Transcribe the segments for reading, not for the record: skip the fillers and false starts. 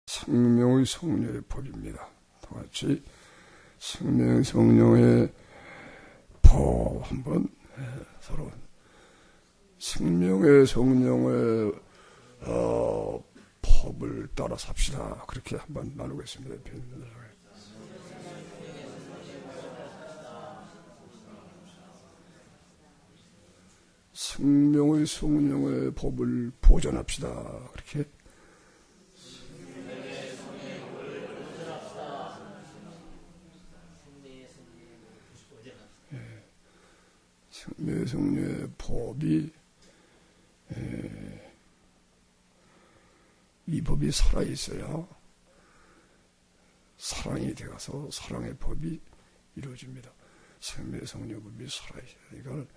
생명의 성령의 법입니다. 다같이 생명의 성령의 법 한번 서로 생명의 성령의 법을 따라 삽시다. 그렇게 한번 나누겠습니다. 생명의 성령의 법을 보존합시다. 그렇게 생명의 성령의 법이 이 법이 살아있어야 사랑이 되어서 사랑의 법이 이루어집니다. 생명의 성령의 법이 살아있어야 이거는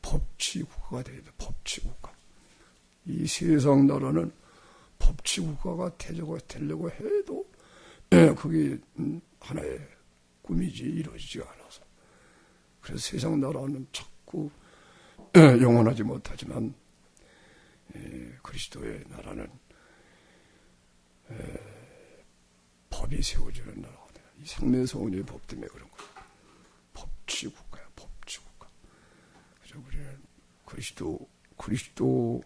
법치국가가 되어야 돼. 법치국가. 이 세상 나라는 법치국가가 되려고 해도 그게 하나의 꿈이지 이루어지지가 않아서 그래서 세상 나라는 자꾸 영원하지 못하지만 그리스도의 나라는 법이 세워지는 나라가 돼요. 이 생명의 성령의 법 때문에 그런 거예요. 법치국가야, 법치국가. 그래서 우리는 그리스도의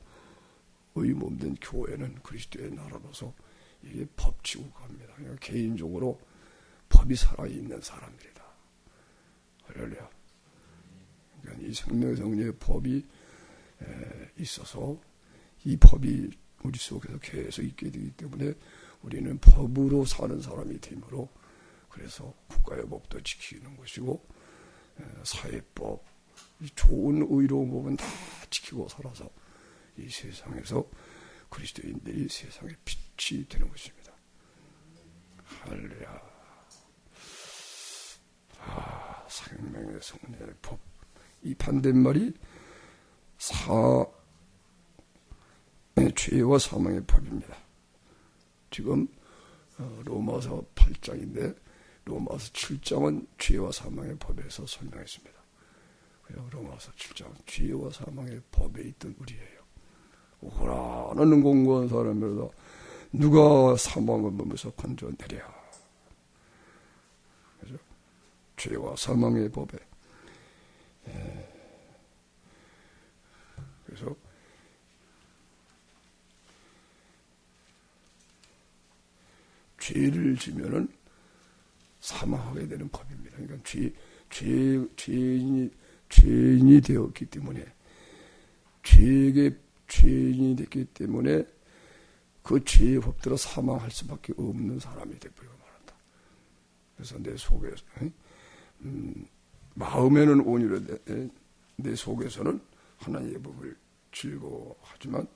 몸된 교회는 그리스도의 나라로서 이게 법치국가입니다. 그러니까 개인적으로 법이 살아있는 사람들이다. 할렐루야. 그러니까 이 생명의 성령의 법이 있어서 이 법이 우리 속에서 계속 있게 되기 때문에 우리는 법으로 사는 사람이 되므로 그래서 국가의 법도 지키는 것이고 사회법, 좋은 의로운 법은 다 지키고 살아서 이 세상에서 그리스도인들이 세상의 빛이 되는 것입니다. 할렐루야. 생명의 성령의 법. 이 반대말이 죄와 사망의 법입니다. 지금 로마서 8장인데 로마서 7장은 죄와 사망의 법에서 설명했습니다. 로마서 7장 죄와 사망의 법에 있던 우리예요. 오라 나는 공고한 사람이로다 누가 사망을 몸에서 건져내랴. 그래서 죄와 사망의 법에 그래서 죄를 지면은 사망하게 되는 법입니다. 그러니까 죄인이 되었기 때문에 죄인이 됐기 때문에 그 죄의 법대로 사망할 수밖에 없는 사람이 되버리고 말한다. 그래서 내 속에서 마음에는 온유로 내 속에서는 하나님의 법을 즐거워하지만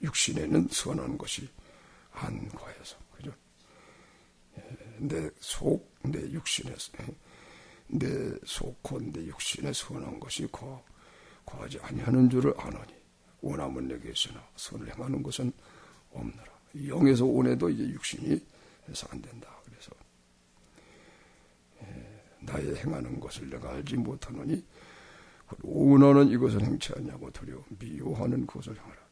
육신에는 선한 것이 안 거해서 그죠? 내 육신에서 내 속 곧 내 육신에 선한 것이 거하지 아니하는 줄을 아노니 원함은 내게 있으나 선을 행하는 것은 없노라. 영에서 온해도 이제 육신이 해서 안 된다. 그래서 나의 행하는 것을 내가 알지 못하노니 원하는 이것을 행치 아니하고 도리어 미워하는 것을 행하라.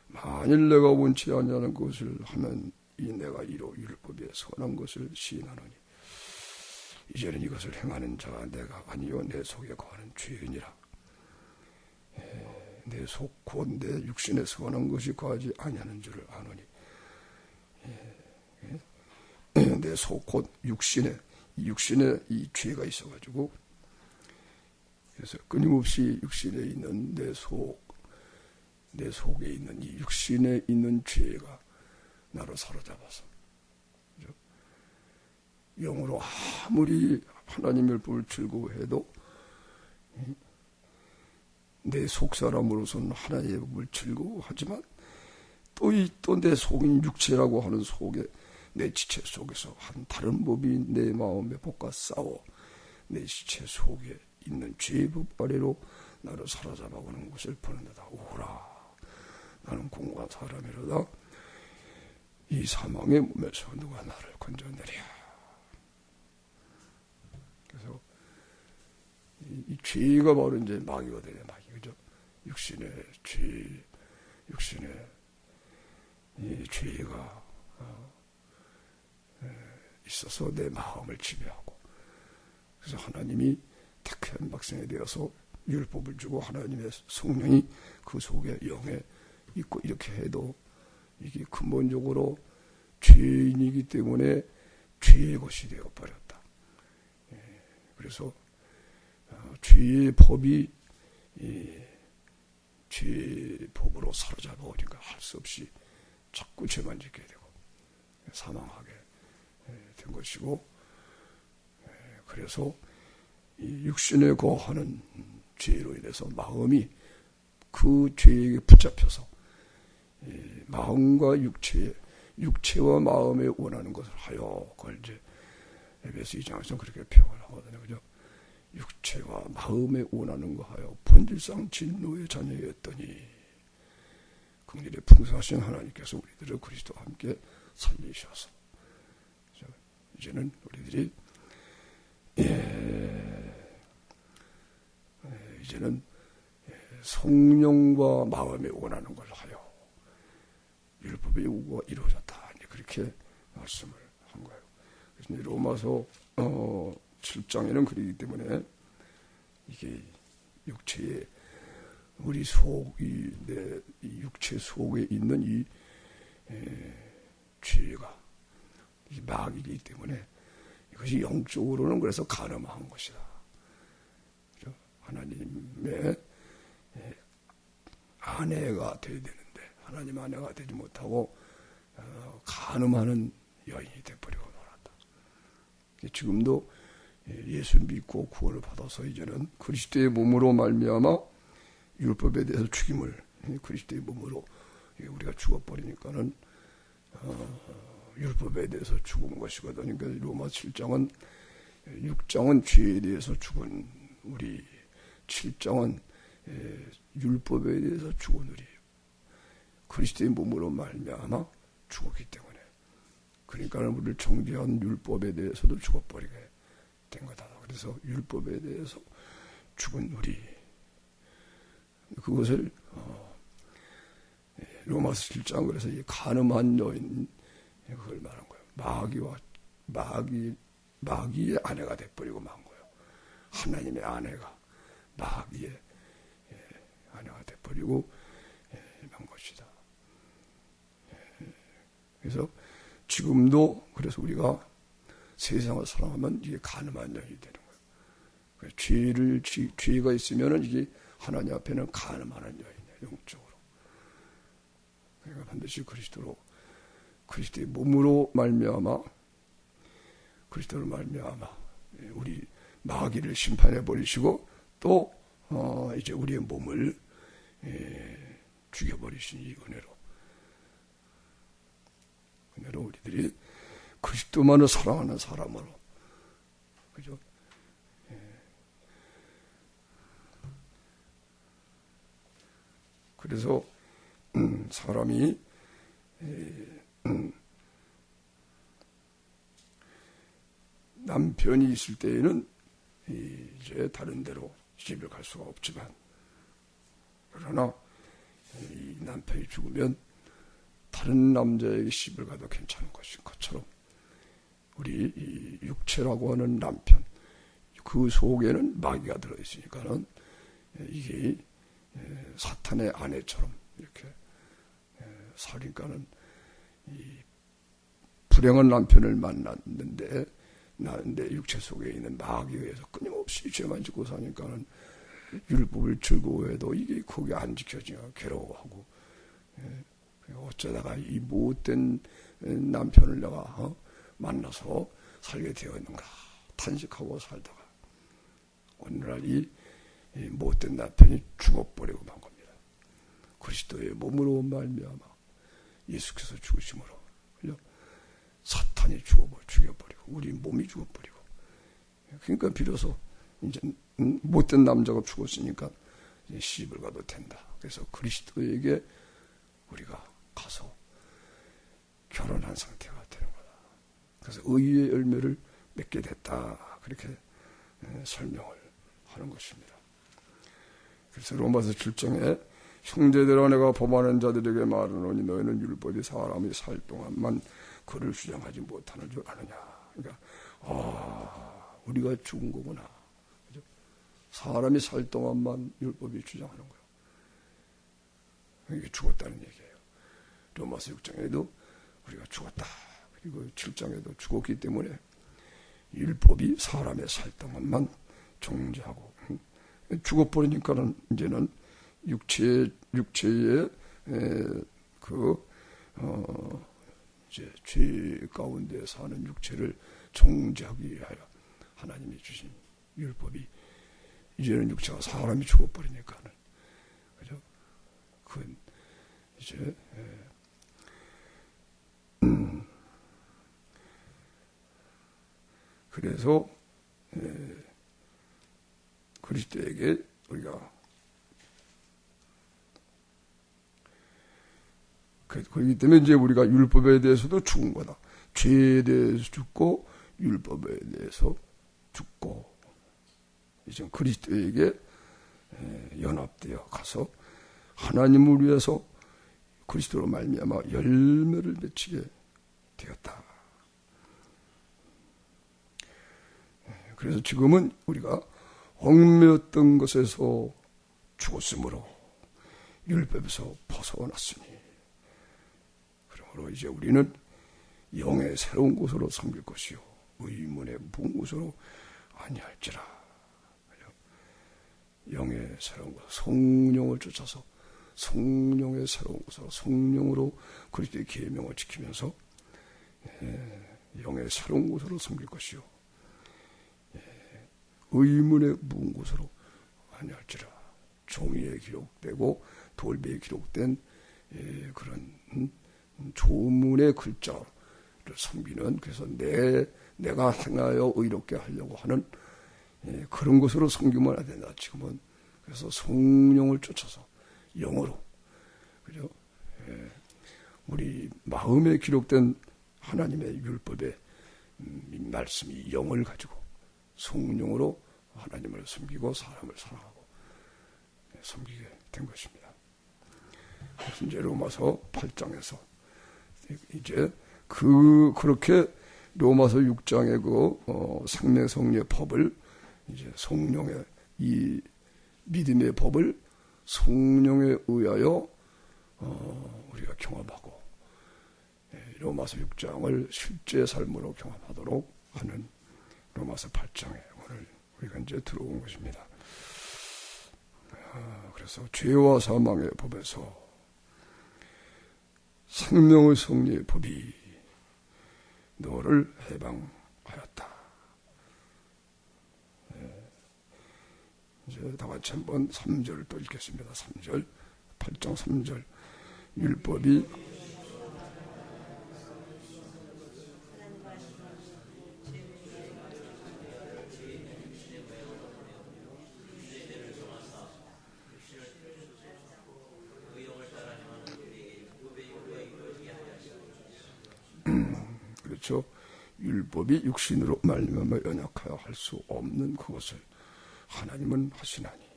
만일 내가 원치 아니하는 것을 하면 이 내가 이로 율법에 선한 것을 시인하노니 이제는 이것을 행하는 자가 내가 아니요 내 속에 거하는 죄인이라. 내 속 곧 내 육신에 선한 것이 거하지 아니하는 줄을 아노니 내 속 곧 육신에 이 죄가 있어가지고 그래서 끊임없이 육신에 있는 내 속에 있는 이 육신에 있는 죄가 나를 사로잡아서 그렇죠? 영으로 아무리 하나님의 법을 즐거워해도 내 속사람으로서는 하나님의 법을 즐거워하지만 또 내 속인 육체라고 하는 속에 내 지체 속에서 한 다른 법이 내 마음의 법과 싸워 내 지체 속에 있는 죄의 법 아래로 나를 사로잡아오는 것을 보는다. 오라 나는 공고한 사람이로다 이 사망의 몸에서 누가 나를 건져내랴. 그래서 이 죄가 바로 이제 마귀거든요. 마귀, 그죠? 육신의 죄, 육신의 이 죄가 있어서 내 마음을 지배하고, 그래서 하나님이 택한 백성에 대해서 율법을 주고 하나님의 성령이 그 속에 영에 있고 이렇게 해도 이게 근본적으로 죄인이기 때문에 죄의 것이 되어버렸다. 그래서 죄의 법이 죄의 법으로 사로잡아오니까 할 수 없이 자꾸 죄만 짓게 되고 사망하게 된 것이고, 그래서 이 육신에 거하는 죄로 인해서 마음이 그 죄에게 붙잡혀서 마음과 육체와 마음에 원하는 것을 하여, 그걸 이제 에베소 2장에서 그렇게 표현을 하거든요. 그죠? 육체와 마음에 원하는 거 하여 본질상 진노의 자녀였더니 긍휼에 풍성하신 하나님께서 우리들을 그리스도와 함께 살리셔서 이제는 우리들이 이제는 성령과 마음에 원하는 걸 하여 율법의 요구가 이루어졌다. 그렇게 말씀을 한 거예요. 그래서 로마서 7장에는 그러기 때문에 이게 육체의 우리 속이 내 육체 속에 있는 이 죄가 이 마귀이기 때문에 이것이 영적으로는 그래서 가늠한 것이다. 하나님의 아내가 되어야 되는데 하나님 아내가 되지 못하고 가늠하는 여인이 되어버리고 놀았다. 지금도 예수 믿고 구원을 받아서 이제는 그리스도의 몸으로 말미암아 율법에 대해서 죽임을 그리스도의 몸으로 우리가 죽어버리니까는 율법에 대해서 죽은 것이거든요. 그러니까 로마 7장은 6장은 죄에 대해서 죽은 우리, 7장은 율법에 대해서 죽은 우리, 그리스도의 몸으로 말미암아 죽었기 때문에, 그러니까 우리를 정죄한 율법에 대해서도 죽어버리게 된 거다. 그래서 율법에 대해서 죽은 우리, 그것을 로마서 7장 그래서 이 가늠한 여인 그걸 말한 거예요. 마귀의 아내가 돼버리고 만 거예요. 하나님의 아내가 마귀의 아내가 돼버리고 만 것이다. 그래서 지금도 그래서 우리가 세상을 사랑하면 이게 가늠한 여인이 되는 거예요. 죄가 있으면은 이게 하나님 앞에는 가늠하는 여인이에요. 영적으로. 그러니까 반드시 그리스도의 몸으로 말미암아 그리스도를 말미암아 우리 마귀를 심판해 버리시고 또 이제 우리의 몸을 죽여버리신 이 은혜로 우리들이 그리스도만을 사랑하는 사람으로, 그죠? 그래서 사람이 남편이 있을 때에는 이제 다른 데로 시집을 갈 수가 없지만, 그러나 이 남편이 죽으면 다른 남자에게 시집을 가도 괜찮은 것인 것처럼 우리 이 육체라고 하는 남편, 그 속에는 마귀가 들어있으니까는 이게 사탄의 아내처럼 이렇게 살니까는 이 불행한 남편을 만났는데 내 육체 속에 있는 마귀에 의해서 끊임없이 죄만 짓고 사니까는 율법을 즐거워해도 이게 거기 안 지켜지니까 괴로워하고, 어쩌다가 이 못된 남편을 내가 만나서 살게 되었는가 탄식하고 살다가 오늘날 이 못된 남편이 죽어버리고 만 겁니다. 그리스도의 몸으로 말미암아 예수께서 죽으심으로 사탄이 죽여버리고 우리 몸이 죽어버리고, 그러니까 비로소 이제 못된 남자가 죽었으니까 이제 시집을 가도 된다. 그래서 그리스도에게 우리가 가서 결혼한 상태가 되는 거다. 그래서 의의 열매를 맺게 됐다. 그렇게 설명을 하는 것입니다. 그래서 로마서 7장에 형제들아 내가 범하는 자들에게 말하노니 너희는 율법이 사람이 살 동안만 그를 주장하지 못하는 줄 아느냐. 그러니까 우리가 죽은 거구나. 그죠? 사람이 살 동안만 율법이 주장하는 거예요. 이게 죽었다는 얘기예요. 로마서 6장에도 우리가 죽었다. 그리고 7장에도 죽었기 때문에 율법이 사람의 살 동안만 존재하고 죽어버리니까는 이제는 육체의 이제 죄 가운데 사는 육체를 정죄하기 위하여 하나님이 주신 율법이 이제는 육체가 사람이 죽어버리니까는 그죠? 그건 이제 그래서 그리스도에게 우리가 그렇기 때문에 이제 우리가 율법에 대해서도 죽은 거다. 죄에 대해서 죽고 율법에 대해서 죽고 이제 그리스도에게 연합되어 가서 하나님을 위해서 그리스도로 말미암아 열매를 맺히게 되었다. 그래서 지금은 우리가 얽매였던 것에서 죽었으므로 율법에서 벗어났으니 그러므로 이제 우리는 영의 새로운 곳으로 섬길 것이요 의문의 문 곳으로 아니할지라. 영의 새로운 곳, 성령을 쫓아서 성령의 새로운 곳으로 성령으로 그리스도의 계명을 지키면서 영의 새로운 곳으로 섬길 것이요 의문의 문 곳으로 아니할지라. 종이에 기록되고 돌배에 기록된 그런 조문의 글자를 섬기는, 그래서 내가 행하여 의롭게 하려고 하는 그런 것으로 섬기면 안 된다. 지금은 그래서 성령을 쫓아서 영으로, 그죠? 우리 마음에 기록된 하나님의 율법의 말씀이 영을 가지고 성령으로 하나님을 섬기고 사람을 사랑하고 섬기게 된 것입니다. 그래서 이제 로마서 8장에서 이제 그렇게 로마서 6장의 생명성리의 법을 이제 성령의 이 믿음의 법을 성령에 의하여 우리가 경험하고 로마서 6장을 실제 삶으로 경험하도록 하는 로마서 8장에 오늘 우리가 이제 들어온 것입니다. 그래서 죄와 사망의 법에서 생명의 성리의 법이 너를 해방하였다. 이제 다 같이 한번 3절을 또 읽겠습니다. 3절, 8장 3절. 율법이 그렇죠. 율법이 육신으로 말미암아 연약하여 할 수 없는 그것을 하나님은 하시나니.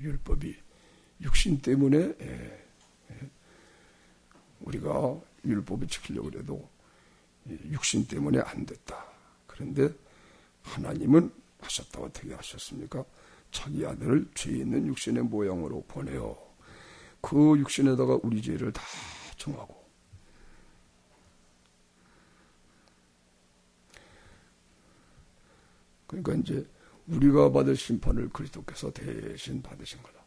율법이 육신 때문에 우리가 율법을 지키려고 해도 육신 때문에 안 됐다. 그런데 하나님은 하셨다. 어떻게 하셨습니까? 자기 아들을 죄 있는 육신의 모양으로 보내어 그 육신에다가 우리 죄를 다 정하고, 그러니까 이제 우리가 받을 심판을 그리스도께서 대신 받으신 거다.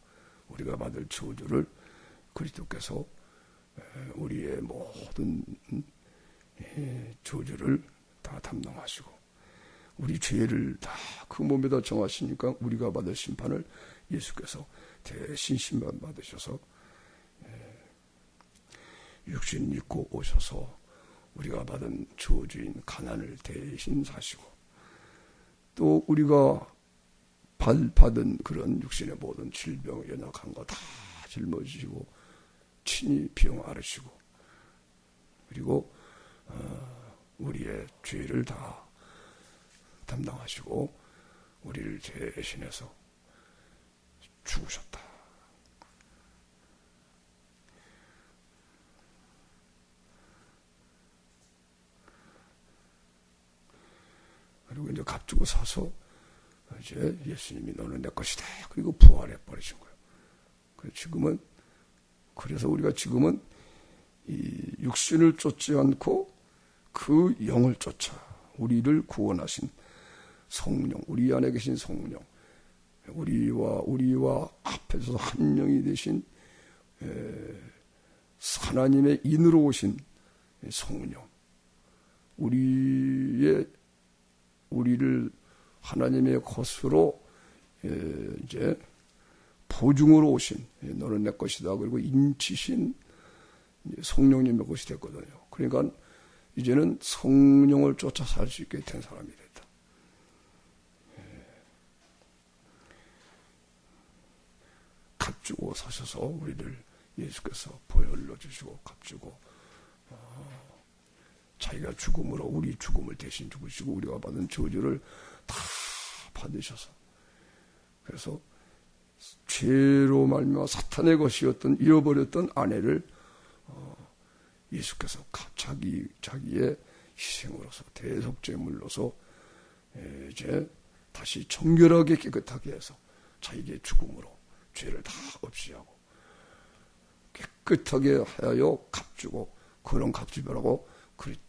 우리가 받을 저주를 그리스도께서 우리의 모든 저주를 다 담당하시고 우리 죄를 다 그 몸에다 정하시니까 우리가 받을 심판을 예수께서 대신 심판 받으셔서 육신 입고 오셔서 우리가 받은 저주인 가난을 대신 사시고, 또 우리가 받은 그런 육신의 모든 질병, 연약한 거 다 짊어지시고 친히 비용 앓으시고, 그리고 우리의 죄를 다 담당하시고 우리를 대신해서 죽으셨다. 그리고 이제 값주고 사서 이제 예수님이 너는 내 것이다. 그리고 부활해 버리신 거예요. 그래서 우리가 지금은 이 육신을 쫓지 않고 그 영을 쫓아 우리를 구원하신 성령, 우리 안에 계신 성령, 우리와 합해서 한 영이 되신 하나님의 인으로 오신 성령, 우리를 하나님의 것으로 이제 보증으로 오신 너는 내 것이다. 그리고 인치신 성령님의 것이 됐거든요. 그러니까 이제는 성령을 쫓아 살 수 있게 된 사람이 됐다. 값주고 사셔서 우리를 예수께서 보혈로 주시고 값주고 자기가 죽음으로 우리 죽음을 대신 죽으시고 우리가 받은 저주를 다 받으셔서 그래서 죄로 말미암아 사탄의 것이었던 잃어버렸던 아내를 예수께서 자기의 희생으로서 대속제물로서 이제 다시 정결하게 깨끗하게 해서 자기의 죽음으로 죄를 다 없이 하고 깨끗하게 하여 값주고 그런 값주별하고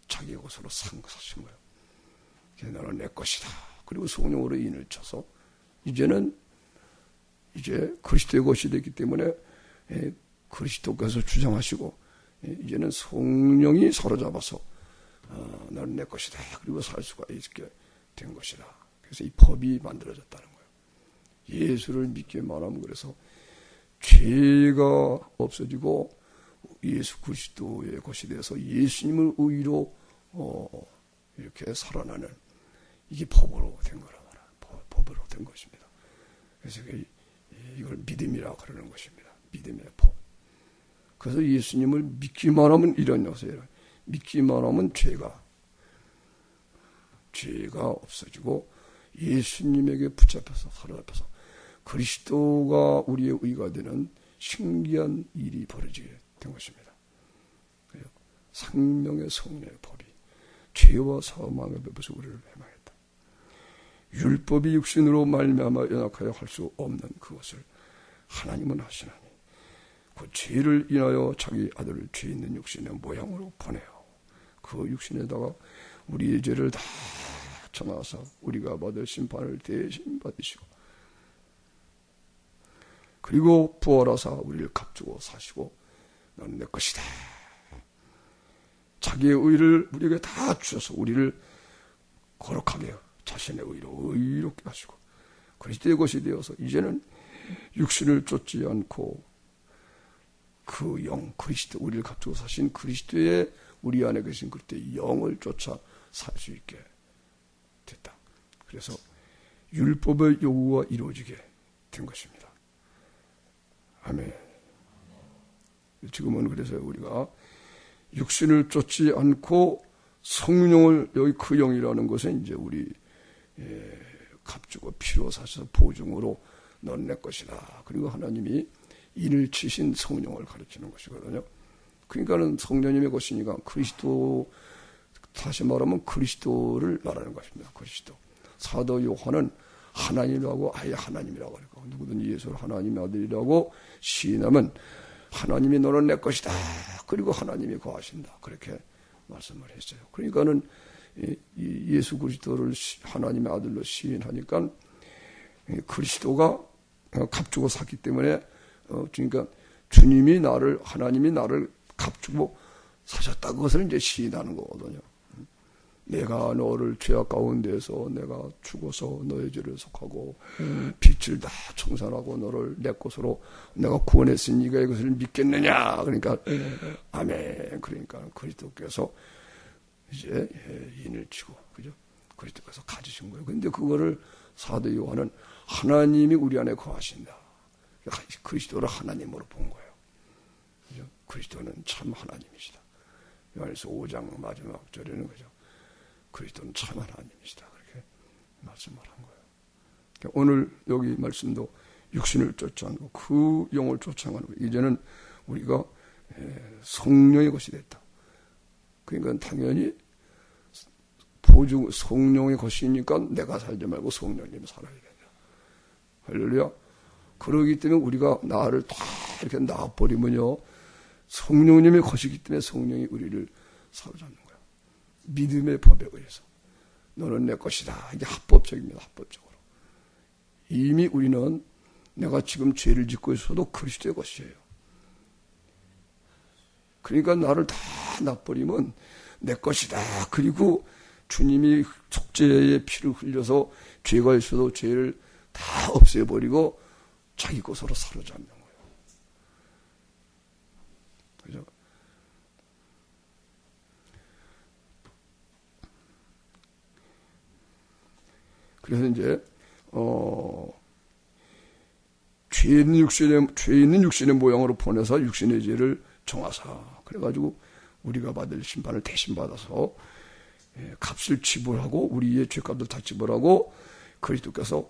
자기 것으로 사신 거예요. 너는 내 것이다. 그리고 성령으로 인을 쳐서 이제 그리스도의 것이 됐기 때문에 그리스도께서 주장하시고 이제는 성령이 사로잡아서 나는 내 것이다. 그리고 살 수가 있게 된 것이다. 그래서 이 법이 만들어졌다는 거예요. 예수를 믿기만 하면 그래서 죄가 없어지고 예수 그리스도의 것이 돼서 예수님을 의로 이렇게 살아나는 이게 법으로 된 거라 말이에요. 법으로 된 것입니다. 그래서 이걸 믿음이라 그러는 것입니다. 믿음의 법. 그래서 예수님을 믿기만 하면 이런 요소예요. 믿기만 하면 죄가 없어지고 예수님에게 붙잡혀서 사로잡혀서 그리스도가 우리의 의가 되는 신기한 일이 벌어지게 된 것입니다. 생명의 성령의 법이 죄와 사망의 법에서 우리를 해방했다. 율법이 육신으로 말미암아 연약하여 할 수 없는 그것을 하나님은 하시나니 그 죄를 인하여 자기 아들을 죄 있는 육신의 모양으로 보내요. 그 육신에다가 우리의 죄를 다 쳐놔서 우리가 받을 심판을 대신 받으시고 그리고 부활하사 우리를 값주고 사시고 너는 내 것이다. 자기의 의를 우리에게 다 주셔서 우리를 거룩하게 자신의 의로 의롭게 하시고 그리스도의 것이 되어서 이제는 육신을 쫓지 않고 그 영 그리스도 우리를 값주고 사신 그리스도의 우리 안에 계신 그리스도의 영을 쫓아 살 수 있게 됐다. 그래서 율법의 요구가 이루어지게 된 것입니다. 아멘. 지금은 그래서 우리가 육신을 쫓지 않고 성령을 여기 그 영이라는 것은 이제 우리 값주고 피로 사셔서 보증으로 넌 내 것이다. 그리고 하나님이 인을 치신 성령을 가르치는 것이거든요. 그러니까는 성령님의 것이니까 그리스도 다시 말하면 그리스도를 말하는 것입니다. 그리스도. 사도 요한은 하나님이라고 아예 하나님이라고 그러고 누구든지 예수를 하나님의 아들이라고 시인하면 하나님이 너는 내 것이다. 그리고 하나님이 거하신다. 그렇게 말씀을 했어요. 그러니까는 예수 그리스도를 하나님의 아들로 시인하니까 그리스도가 값주고 샀기 때문에 그러니까 하나님이 나를 값주고 사셨다. 그것을 이제 시인하는 거거든요. 내가 너를 죄악 가운데에서 내가 죽어서 너의 죄를 속하고 빛을 다 청산하고 너를 내 것으로 내가 구원했으니 네가 이것을 믿겠느냐. 그러니까 아멘. 그러니까 그리스도께서 이제 인을 치고 그죠? 그리스도께서 가지신 거예요. 그런데 그거를 사도 요한은 하나님이 우리 안에 거하신다. 그리스도를 하나님으로 본 거예요. 그죠? 그리스도는 참 하나님이시다. 요한일서 5장 마지막 절에는 그죠? 그리스도는 참 하나님이시다. 그렇게 말씀을 한 거예요. 그러니까 오늘 여기 말씀도 육신을 쫓지 않고 그 영을 쫓아가는 거예요. 이제는 우리가 성령의 것이 됐다. 그러니까 당연히 성령의 것이니까 내가 살지 말고 성령님이 살아야 된다. 할렐루야. 그러기 때문에 우리가 나를 다 이렇게 놔버리면요, 성령님의 것이기 때문에 성령이 우리를 사로잡는 거예요. 믿음의 법에 의해서 너는 내 것이다. 이게 합법적입니다. 합법적으로. 이미 우리는 내가 지금 죄를 짓고 있어도 그리스도의 것이에요. 그러니까 나를 다 놔버리면 내 것이다. 그리고 주님이 속죄의 피를 흘려서 죄가 있어도 죄를 다 없애버리고 자기 것으로 사로잡는 거예요. 그죠? 그래서 이제 죄 있는 육신의 모양으로 보내서 육신의 죄를 정하사. 그래가지고 우리가 받을 심판을 대신 받아서 값을 지불하고 우리의 죄값을 다 지불하고 그리스도께서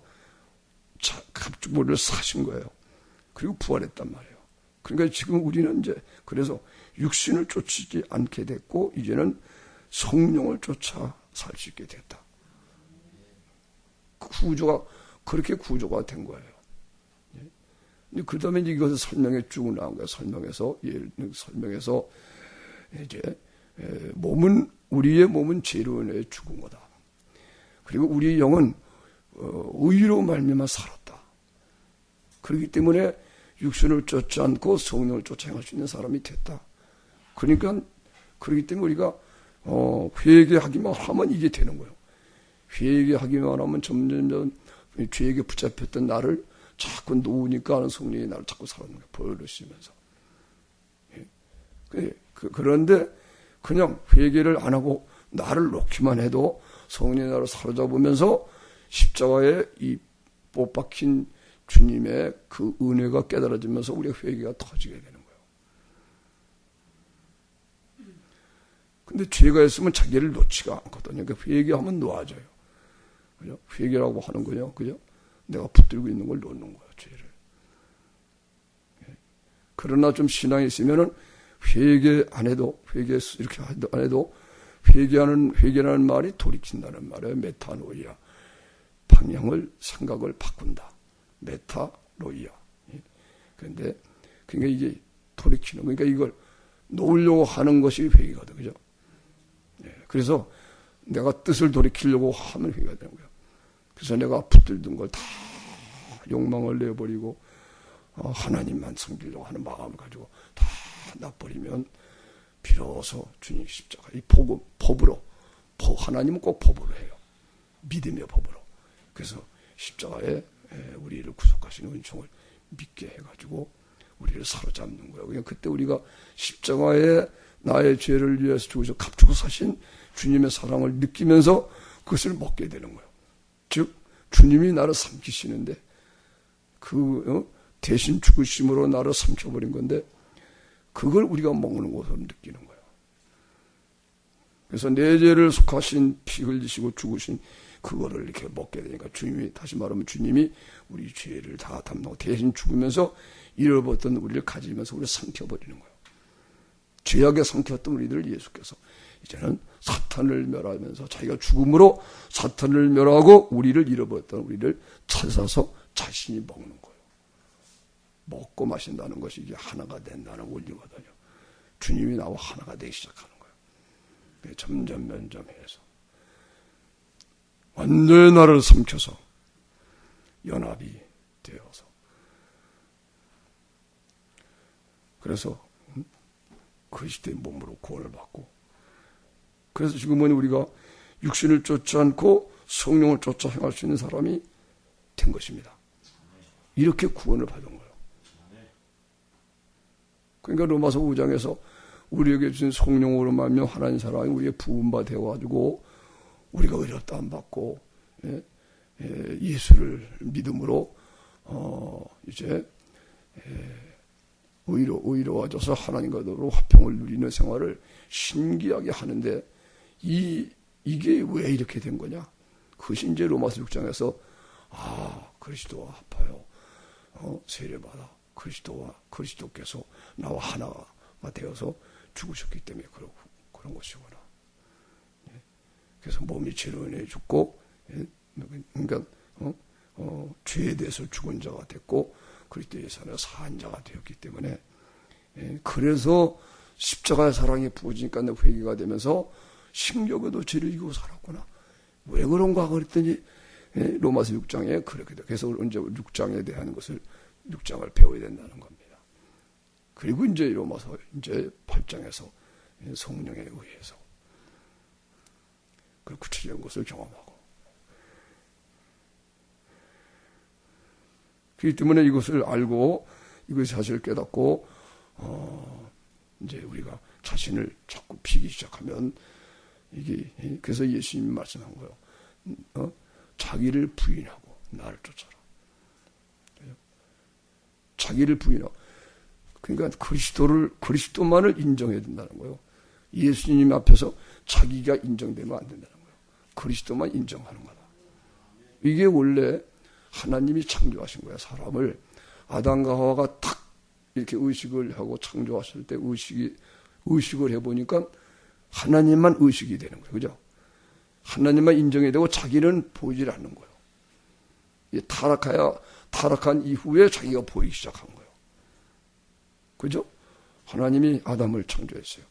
값주물을 사신 거예요. 그리고 부활했단 말이에요. 그러니까 지금 우리는 이제 그래서 육신을 쫓지 않게 됐고 이제는 성령을 쫓아 살 수 있게 됐다. 그렇게 구조가 된 거예요. 그 다음에 이것을 설명해 쭉 나온 거예요. 설명해서 이제 우리의 몸은 죄로 인해 죽은 거다. 그리고 우리의 영은 의로 말미암아 살았다. 그렇기 때문에 육신을 쫓지 않고 성령을 쫓아 행할 수 있는 사람이 됐다. 그러니까 그렇기 때문에 우리가 회개하기만 하면 이게 되는 거예요. 회개하기만 하면 점점 죄에게 붙잡혔던 나를 자꾸 놓으니까 하는 성령이 나를 자꾸 살아오는 거예요. 버릇이면서. 그런데 그냥 회개를 안 하고 나를 놓기만 해도 성령이 나를 사로잡으면서 십자가에 이 못 박힌 주님의 그 은혜가 깨달아지면서 우리가 회개가 터지게 되는 거예요. 근데 죄가 있으면 자기를 놓지가 않거든요. 그러니까 회개하면 놓아져요. 그죠? 회개라고 하는 거예요. 그죠? 내가 붙들고 있는 걸 놓는 거예요, 죄를. 그러나 좀 신앙이 있으면은 회개 안 해도, 이렇게 안 해도, 회개라는 말이 돌이킨다는 말이에요. 메타노이아. 방향을, 생각을 바꾼다. 메타노이아. 그런데, 그러니까 이게 돌이키는, 그러니까 이걸 놓으려고 하는 것이 회개거든, 그죠? 그래서 내가 뜻을 돌이키려고 하면 회개가 되는 거예요. 그래서 내가 붙들던 걸 다 욕망을 내버리고 하나님만 섬기려고 하는 마음을 가지고 다 놔버리면 비로소 주님 십자가 이 법으로 하나님은 꼭 법으로 해요. 믿음의 법으로. 그래서 십자가에 우리를 구속하시는 은총을 믿게 해가지고 우리를 사로잡는 거예요. 그냥 그때 우리가 십자가에 나의 죄를 위해서 죽으셔 값주고 사신 주님의 사랑을 느끼면서 그것을 먹게 되는 거예요. 즉 주님이 나를 삼키시는데 대신 죽으심으로 나를 삼켜버린 건데 그걸 우리가 먹는 것으로 느끼는 거예요. 그래서 내 죄를 속하신 피 흘리시고 죽으신 그거를 이렇게 먹게 되니까 주님이 다시 말하면 주님이 우리 죄를 다 담당하고 대신 죽으면서 잃어버렸던 우리를 가지면서 우리를 삼켜버리는 거예요. 죄악에 삼켰던 우리들을 예수께서 이제는 사탄을 멸하면서 자기가 죽음으로 사탄을 멸하고 우리를 잃어버렸던 우리를 찾아서 자신이 먹는 거예요. 먹고 마신다는 것이 이게 하나가 된다는 원리거든요. 주님이 나와 하나가 되기 시작하는 거예요. 점점 면점해서 완전히 나를 삼켜서 연합이 되어서 그래서 그리스도의 몸으로 구원을 받고 그래서 지금은 우리가 육신을 쫓지 않고 성령을 쫓아 행할 수 있는 사람이 된 것입니다. 이렇게 구원을 받은 거예요. 그러니까 로마서 5장에서 우리에게 주신 성령으로 말미암아 하나님 사랑이 우리의 부음바 되어가지고 우리가 의롭다함 받고 예수를 믿음으로 이제 의로워져서 하나님과 더불어 화평을 누리는 생활을 신기하게 하는데 이 이게 왜 이렇게 된 거냐? 그것이 이제 로마서 6장에서 그리스도와 합하여 세례받아 그리스도께서 나와 하나가 되어서 죽으셨기 때문에 그런 것이구나. 그래서 몸이 죄로 인해 죽고, 그러니까 죄에 대해서 죽은 자가 됐고 그리스도에서는 사한 자가 되었기 때문에, 그래서 십자가의 사랑이 부어지니까 회개가 되면서 신격에도 죄를 이기고 살았구나. 왜 그런가 그랬더니 로마서 6장에 그렇게 돼. 그래서 언제 6장에 대한 것을 6장을 배워야 된다는 겁니다. 그리고 이제 로마서 이제 8장에서 성령에 의해서 그 구체적인 것을 경험하고, 그렇기 때문에 이것을 알고 이것의 사실을 깨닫고 이제 우리가 자신을 자꾸 비기 시작하면 이게, 그래서 예수님이 말씀한 거예요. 자기를 부인하고 나를 쫓아라. 자기를 부인하고, 그러니까 그리스도만을 인정해야 된다는 거예요. 예수님 앞에서 자기가 인정되면 안 된다는 거예요. 그리스도만 인정하는 거다. 이게 원래 하나님이 창조하신 거야. 사람을 아담과 하와가 탁 이렇게 의식을 하고 창조하실 때 의식을 해보니까 하나님만 의식이 되는 거예요. 그죠? 하나님만 인정해야 되고 자기는 보이질 않는 거예요. 타락한 이후에 자기가 보이기 시작한 거예요. 그죠? 하나님이 아담을 창조했어요.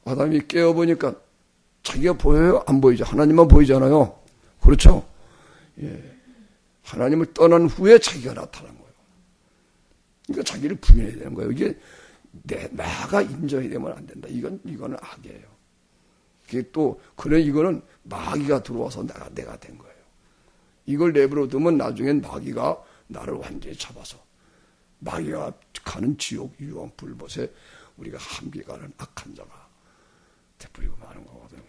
아담이 깨어보니까 자기가 보여요? 안 보이죠? 하나님만 보이잖아요. 그렇죠? 예. 하나님을 떠난 후에 자기가 나타난 거예요. 그러니까 자기를 부인해야 되는 거예요. 이게 나가 인정이 되면 안 된다. 이거는 악이에요. 이거는 마귀가 들어와서 내가 된 거예요. 이걸 내버려 두면 나중엔 마귀가 나를 완전히 잡아서, 마귀가 가는 지옥 유황 불못에 우리가 함께 가는 악한 자가 되버리고 마는 거거든요.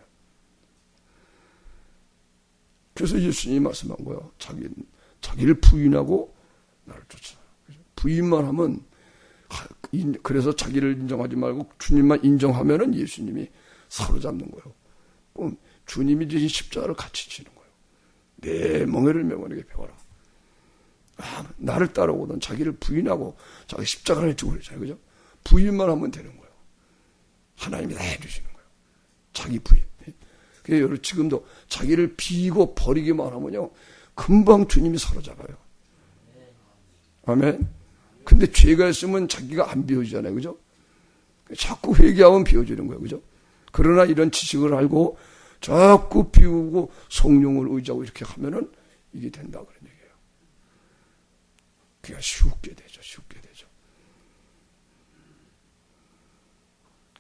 그래서 예수님이 말씀한 거예요. 자기를 부인하고 나를 쫓아. 부인만 하면, 그래서 자기를 인정하지 말고 주님만 인정하면은 예수님이 사로잡는 거예요. 그럼 주님이 지신 십자가를 같이 지는 거예요. 내 멍에를 명언에게 배워라. 나를 따라오던 자기를 부인하고 자기 십자가를 해주고 그러잖아요. 그죠? 부인만 하면 되는 거예요. 하나님이 다 해주시는 거예요. 자기 부인. 그래서 여러분 지금도 자기를 비고 버리기만 하면요, 금방 주님이 사로잡아요. 아멘. 근데 죄가 있으면 자기가 안 비워지잖아요. 그죠? 자꾸 회개하면 비워지는 거예요. 그죠? 그러나 이런 지식을 알고 자꾸 비우고 성령을 의지하고 이렇게 하면은 이게 된다 그런 얘기예요. 그게 쉽게 되죠.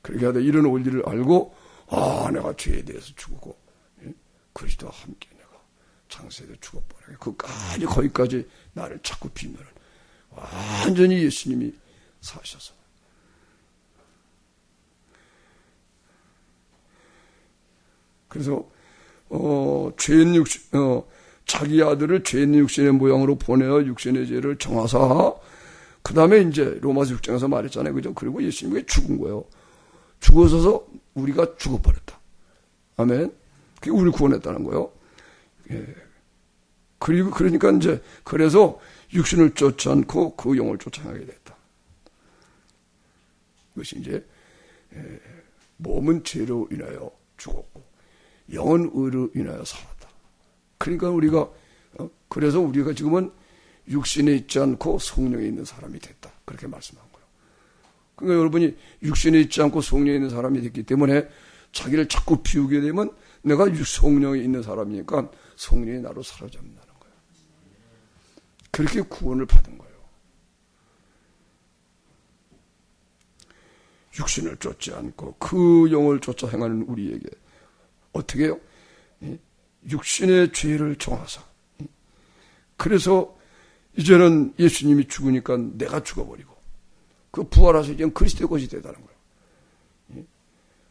그렇게 하다 이런 원리를 알고, 내가 죄에 대해서 죽고 그리스도와 함께 내가 장세에도 죽어버려. 거기까지 나를 자꾸 비면은 완전히 예수님이 사셔서. 그래서 자기 아들을 죄 있는 육신의 모양으로 보내어 육신의 죄를 정하사, 그 다음에 이제 로마서 6장에서 말했잖아요. 그죠? 그리고 예수님이 죽은 거예요. 죽어서서 우리가 죽어버렸다. 아멘. 그게 우리를 구원했다는 거예요. 예. 그러니까 이제, 그래서 육신을 쫓지 않고 그 영을 쫓아가게 됐다. 이것이 이제, 몸은 죄로 인하여 죽었고, 영은 의로 인하여 살았다. 그러니까 그래서 우리가 지금은 육신에 있지 않고 성령에 있는 사람이 됐다. 그렇게 말씀한 거예요. 그러니까 여러분이 육신에 있지 않고 성령에 있는 사람이 됐기 때문에 자기를 자꾸 비우게 되면 내가 성령에 있는 사람이니까 성령이 나로 사로잡는다는 거예요. 그렇게 구원을 받은 거예요. 육신을 쫓지 않고 그 영을 쫓아 행하는 우리에게 어떻게 해요? 육신의 죄를 정하사. 그래서 이제는 예수님이 죽으니까 내가 죽어버리고 그 부활하셔서 이제는 그리스도의 것이 되다는 거예요.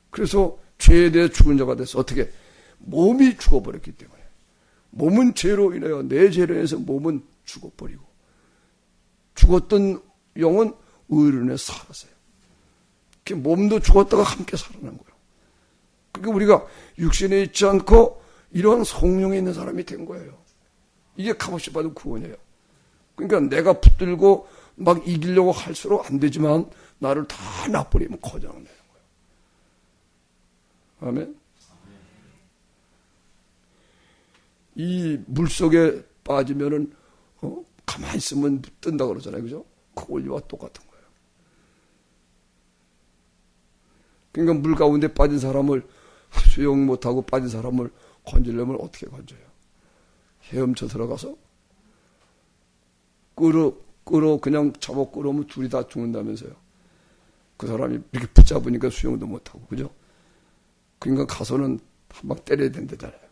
그래서 죄에 대해 죽은 자가 돼서 어떻게? 몸이 죽어버렸기 때문에. 몸은 죄로 인하여, 내 죄로 인해서 몸은 죽어버리고, 죽었던 영은 의로 인해 살았어요. 몸도 죽었다가 함께 살아난 거예요. 그러니까 우리가 육신에 있지 않고 이러한 성령에 있는 사람이 된 거예요. 이게 값없이 받은 구원이에요. 그러니까 내가 붙들고 막 이기려고 할수록 안 되지만 나를 다 놔버리면 거절하는 거예요. 아멘. 이 물속에 빠지면은 가만히 있으면 뜬다 그러잖아요. 그죠? 그 원리와 똑같은 거예요. 그러니까 물 가운데 빠진 사람을 수영 못하고 빠진 사람을 건지려면 어떻게 건져요? 헤엄쳐 들어가서 끌어 그냥 잡아 끌어오면 둘이 다 죽는다면서요. 그 사람이 이렇게 붙잡으니까 수영도 못하고, 그죠? 그러니까 가서는 한 방 때려야 된다잖아요.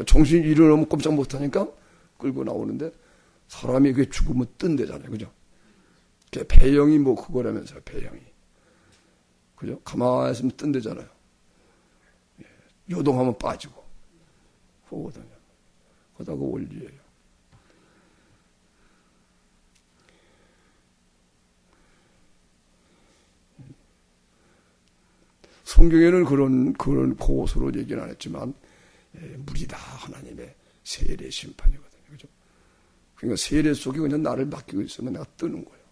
정신이 일어나면 꼼짝 못하니까 끌고 나오는데 사람이 그게 죽으면 뜬대잖아요. 그죠? 배영이 뭐 그거라면서요. 배영이. 그죠? 가만히 있으면 뜬대잖아요. 요동하면 빠지고 그거거든요. 그러다가 원리예요. 성경에는 그런 고소로 얘기는 안 했지만 물이 다 하나님의 세례 심판이거든요. 그죠? 그러니까 세례 속에 그냥 나를 맡기고 있으면 내가 뜨는 거예요.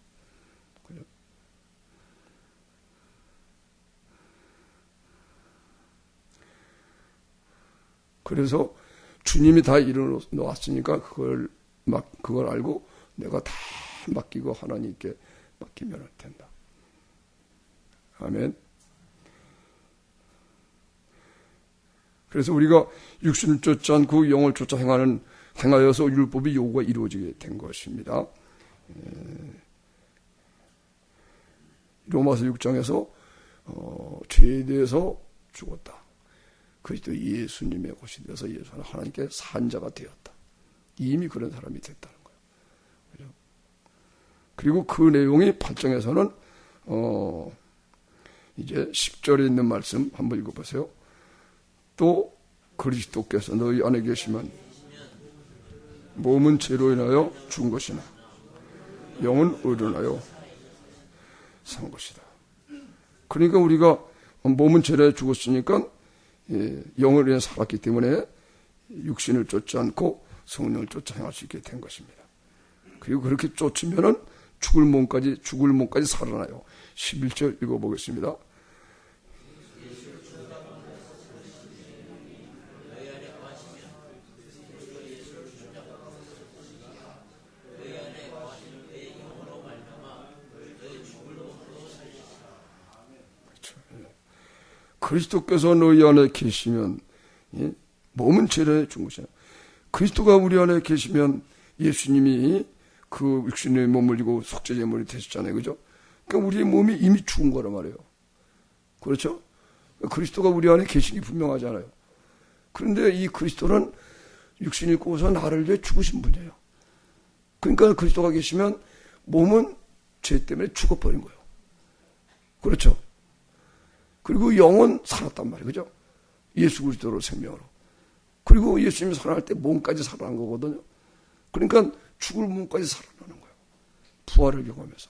그죠? 그래서 주님이 다 이뤄놓았으니까 그걸 알고 내가 다 맡기고 하나님께 맡기면 된다. 아멘. 그래서 우리가 육신을 쫓지 않고 영을 쫓아 행하여서 율법의 요구가 이루어지게 된 것입니다. 로마서 6장에서 죄에 대해서 죽었다. 그리스도 예수님의 것이 되어서 예수는 하나님께 산자가 되었다. 이미 그런 사람이 됐다는 거예요. 그죠? 그리고 그 내용이 8장에서는 이제 10절에 있는 말씀 한번 읽어보세요. 또 그리스도께서 너희 안에 계시면 몸은 죄로 인하여 죽은 것이나 영은 의로 인하여 산 것이다. 그러니까 우리가 몸은 죄로 인하여 죽었으니까 영을 위해 살았기 때문에 육신을 쫓지 않고 성령을 쫓아 행할 수 있게 된 것입니다. 그리고 그렇게 쫓으면은 죽을 몸까지 살아나요. 11절 읽어보겠습니다. 그리스도께서 너희 안에 계시면 몸은 죄로 죽은 것이야. 그리스도가 우리 안에 계시면 예수님이 그 육신의 몸을 지고 속죄제물이 되셨잖아요. 그죠? 그러니까 우리의 몸이 이미 죽은 거란 말이에요. 그렇죠? 그리스도가 우리 안에 계시기 분명하잖아요. 그런데 이 그리스도는 육신을 입고서 나를 위해 죽으신 분이에요. 그러니까 그리스도가 계시면 몸은 죄 때문에 죽어버린 거예요. 그렇죠? 그리고 영은 살았단 말이에요. 그죠? 예수 그리스도로 생명으로. 그리고 예수님이 살아날 때 몸까지 살아난 거거든요. 그러니까 죽을 몸까지 살아나는 거예요. 부활을 경험해서.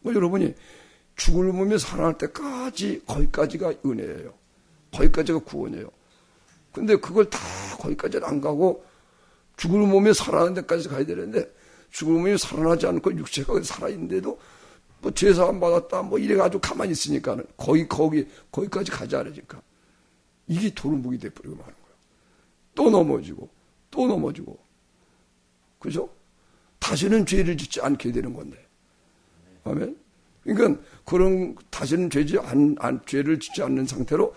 그러니까 여러분이 죽을 몸이 살아날 때까지 거기까지가 은혜예요. 거기까지가 구원이에요. 근데 그걸 다 거기까지는 안 가고 죽을 몸이 살아나는 데까지 가야 되는데 죽을 몸이 살아나지 않고 육체가 살아있는데도 뭐 죄사함 받았다 뭐 이래가지고 가만히 있으니까는 거기까지 가지 않으니까 이게 도루묵이 돼버리고 마는 거예요. 또 넘어지고 그죠? 다시는 죄를 짓지 않게 되는 건데. 아멘. 그러니까 그런 다시는 죄를 짓지 않는 상태로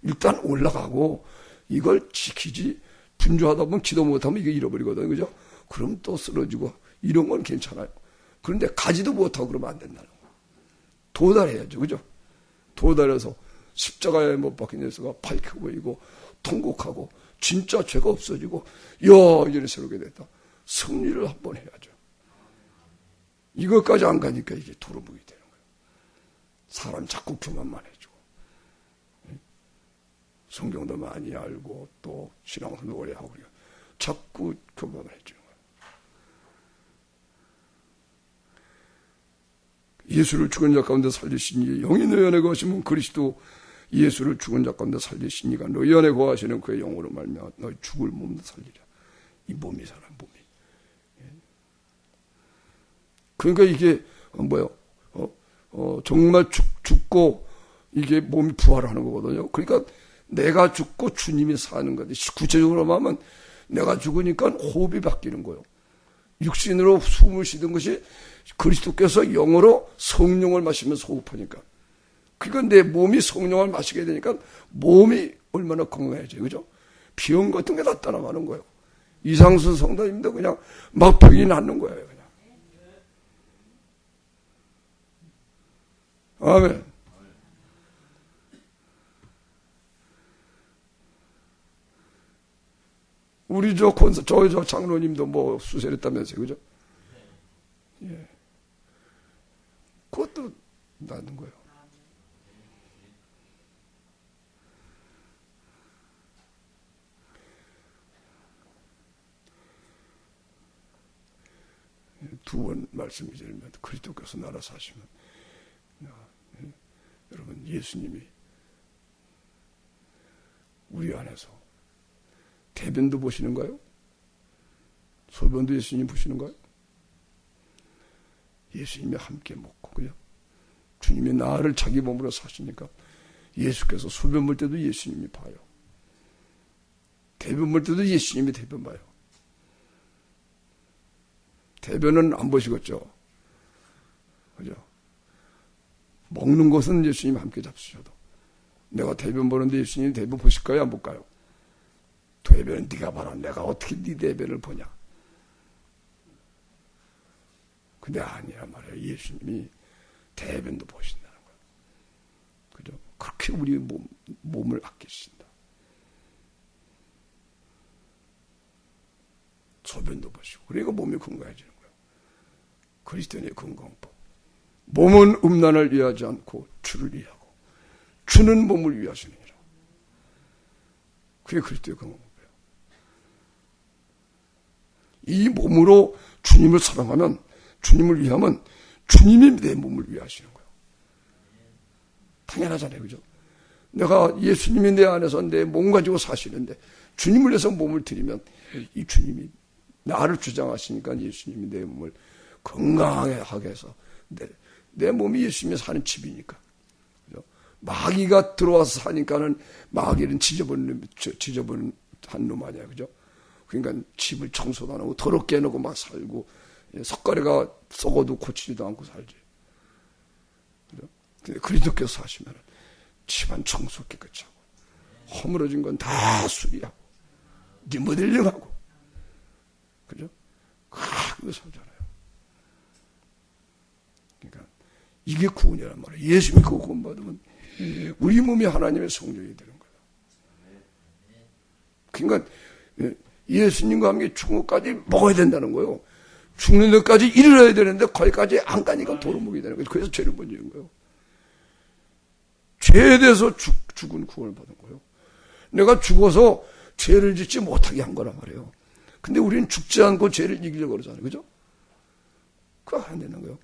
일단 올라가고 이걸 지키지 분주하다 보면 기도 못하면 이게 잃어버리거든요. 그죠? 그럼 또 쓰러지고 이런 건 괜찮아요. 그런데 가지도 못하고 그러면 안 된다는 거예요. 도달해야죠. 그죠? 도달해서 십자가에 못 박힌 예수가 밝혀 보이고 통곡하고 진짜 죄가 없어지고 이제는 새롭게 됐다. 승리를 한번 해야죠. 이것까지 안 가니까 이게 도루묵이 되는 거예요. 사람 자꾸 교만만 해주고 성경도 많이 알고 또 신앙도 오래 하고 자꾸 교만을 해주는 거예요. 예수를 죽은 자 가운데 살리시니 영이 너희 안에 거하시면 그리스도 예수를 죽은 자 가운데 살리시니가 너희 안에 거하시는 그의 영으로 말미암아 너희 죽을 몸도 살리라. 이 몸이 사람 몸이. 그러니까 이게 뭐요? 정말 죽고 이게 몸이 부활하는 거거든요. 그러니까 내가 죽고 주님이 사는 거지. 구체적으로 말하면 내가 죽으니까 호흡이 바뀌는 거예요. 육신으로 숨을 쉬던 것이 그리스도께서 영으로 성령을 마시면서 호흡하니까. 그러니까 내 몸이 성령을 마시게 되니까 몸이 얼마나 건강해져요. 그죠? 병 같은 게 다 떠나가는 거예요. 이상순 성도님도 그냥 막 병이 낫는 거예요. 그냥. 아멘. 우리 저 장로님도 뭐 수술했다면서요. 그죠? 예. 그것도 낫는 거예요. 두 번 말씀이 드리면 그리스도께서 나라 사시면 여러분 예수님이 우리 안에서 대변도 보시는가요? 소변도 예수님 보시는가요? 예수님이 함께 먹고 그죠? 주님이 나를 자기 몸으로 사시니까 예수께서 소변 볼 때도 예수님이 봐요. 대변 볼 때도 예수님이 대변 봐요. 대변은 안 보시겠죠? 그죠? 먹는 것은 예수님 함께 잡수셔도 내가 대변 보는데 예수님 대변 보실까요? 안 볼까요? 대변은 네가 봐라. 내가 어떻게 네 대변을 보냐? 근데 아니란 말이에요. 예수님이 대변도 보신다는 거예요. 그죠? 그렇게 우리 몸을 아끼신다. 소변도 보시고. 그러니까 몸이 건강해지는 거예요. 그리스도인의 건강법. 몸은 음란을 위하지 않고 주를 위하고 주는 몸을 위하시느니라. 그게 그리스도의 건강법이에요. 이 몸으로 주님을 사랑하면 주님을 위하면 주님이 내 몸을 위하시는 거예요. 당연하잖아요. 그죠? 내가 예수님이 내 안에서 내 몸 가지고 사시는데 주님을 위해서 몸을 드리면 이 주님이 나를 주장하시니까 예수님이 내 몸을 건강하게 하게 해서 내 몸이 예수님이 사는 집이니까. 그죠? 마귀가 들어와서 사니까는 마귀는 지저분한 놈 아니야. 그죠? 그러니까 집을 청소도 안 하고 더럽게 해놓고 막 살고 석가래가 썩어도 고치지도 않고 살지. 그죠? 근데 그리스도께서 사시면 집안 청소 깨끗이 하고 허물어진 건 다 수리하고 리모델링하고 그죠? 그거 살잖아요. 그러니까 이게 구원이란 말이에요. 예수님이 그 구원 받으면 우리 몸이 하나님의 성전이 되는 거예요. 그러니까 예수님과 함께 죽은 것까지 먹어야 된다는 거예요. 죽는 데까지 이르러야 되는데 거기까지 안 가니까 도루묵이 되는 거예요. 그래서 죄를 번지는 거예요. 죄에 대해서 죽은 구원을 받은 거예요. 내가 죽어서 죄를 짓지 못하게 한 거란 말이에요. 근데 우리는 죽지 않고 죄를 이기려고 그러잖아요. 그죠? 그거 안 되는 거예요.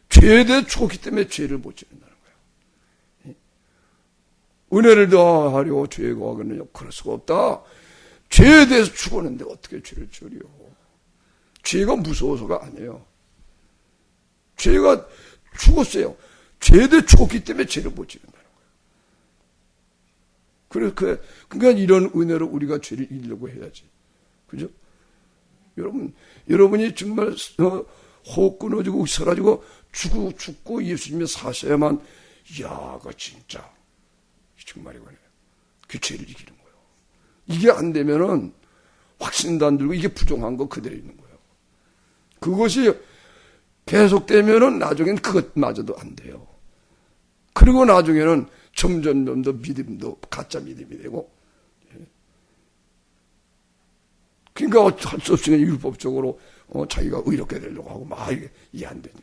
죄에 대해 죽었기 때문에 죄를 못 짓는다는 거예요. 은혜를 더하려 죄에 거하겠느냐? 그럴 수가 없다. 죄에 대해서 죽었는데 어떻게 죄를 지으려? 죄가 무서워서가 아니에요. 죄가 죽었어요. 죄에 대해 죽었기 때문에 죄를 못 짓는다는 거예요. 그러니까 이런 은혜로 우리가 죄를 이기려고 해야지. 그죠? 여러분이 정말 호흡 끊어지고 사라지고 죽고 예수님이 사셔야만, 이야, 그 진짜 정말이거든요. 그 죄를 이기는 거예요. 이게 안 되면은 확신도 안 들고 이게 부정한 거 그대로 있는 거예요. 그것이 계속되면은 나중엔 그것마저도 안 돼요. 그리고 나중에는 점점 더 믿음도 가짜 믿음이 되고, 그러니까 할 수 없으니 율법적으로 자기가 의롭게 되려고 하고 막 이게 안 되냐.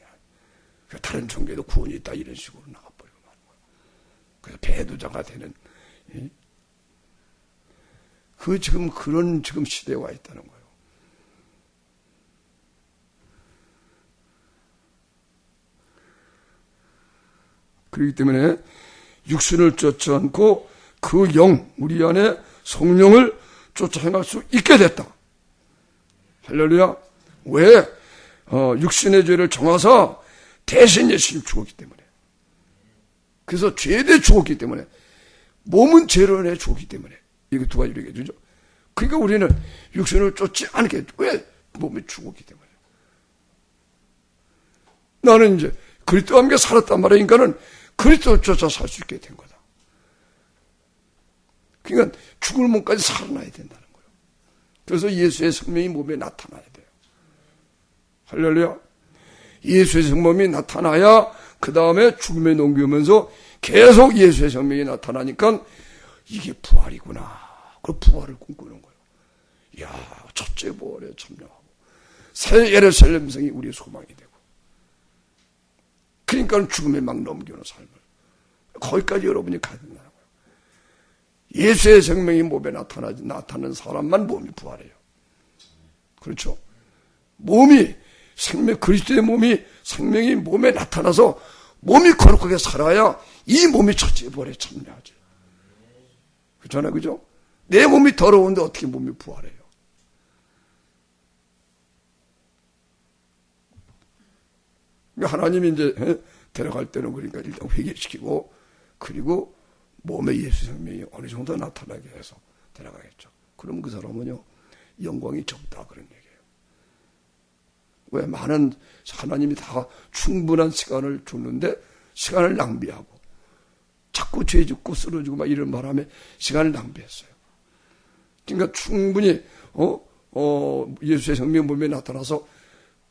다른 종교에도 구원이 있다 이런 식으로 나가버리고 마는 거예요. 그래서 배도자가 되는 그런 시대에 와 있다는 거예요. 그렇기 때문에 육신을 쫓지 않고 그 영, 우리 안에 성령을 쫓아 행할 수 있게 됐다. 할렐루야. 왜? 육신의 죄를 정하사 대신 예수님 죽었기 때문에. 그래서 죄에 대해 죽었기 때문에. 몸은 죄로 인해 죽었기 때문에. 이게 두 가지로 얘기해 주죠. 그러니까 우리는 육신을 쫓지 않게. 왜? 몸이 죽었기 때문에. 나는 이제 그리스도와 함께 살았단 말이니까는 그리스도를 쫓아 살 수 있게 된 거다. 그러니까 죽을 몸까지 살아나야 된다는 거예요. 그래서 예수의 생명이 몸에 나타나야 돼요. 할렐루야. 예수의 생명이 나타나야 그 다음에 죽음에 넘기면서 계속 예수의 생명이 나타나니까 이게 부활이구나. 그 부활을 꿈꾸는 거예요. 이야, 첫째 부활에 참여하고 새 예루살렘성이 우리의 소망이 되고, 그러니까 죽음에 막 넘기는 삶을 거기까지 여러분이 가야 된다는 거예요. 예수의 생명이 몸에 나타나는 사람만 몸이 부활해요. 그렇죠? 몸이 생명, 그리스도의 몸이 생명이 몸에 나타나서 몸이 거룩하게 살아야 이 몸이 첫째 부활에 참여하죠. 그렇잖아요, 그죠? 내 몸이 더러운데 어떻게 몸이 부활해요? 하나님이 이제 데려갈 때는 그러니까 일단 회개시키고, 그리고 몸에 예수 생명이 어느 정도 나타나게 해서 데려가겠죠. 그럼 그 사람은요, 영광이 적다 그런 얘기예요. 왜? 많은 하나님이 다 충분한 시간을 줬는데 시간을 낭비하고 자꾸 죄 짓고 쓰러지고 막 이런 바람에 시간을 낭비했어요. 그러니까 충분히 예수의 생명 몸에 나타나서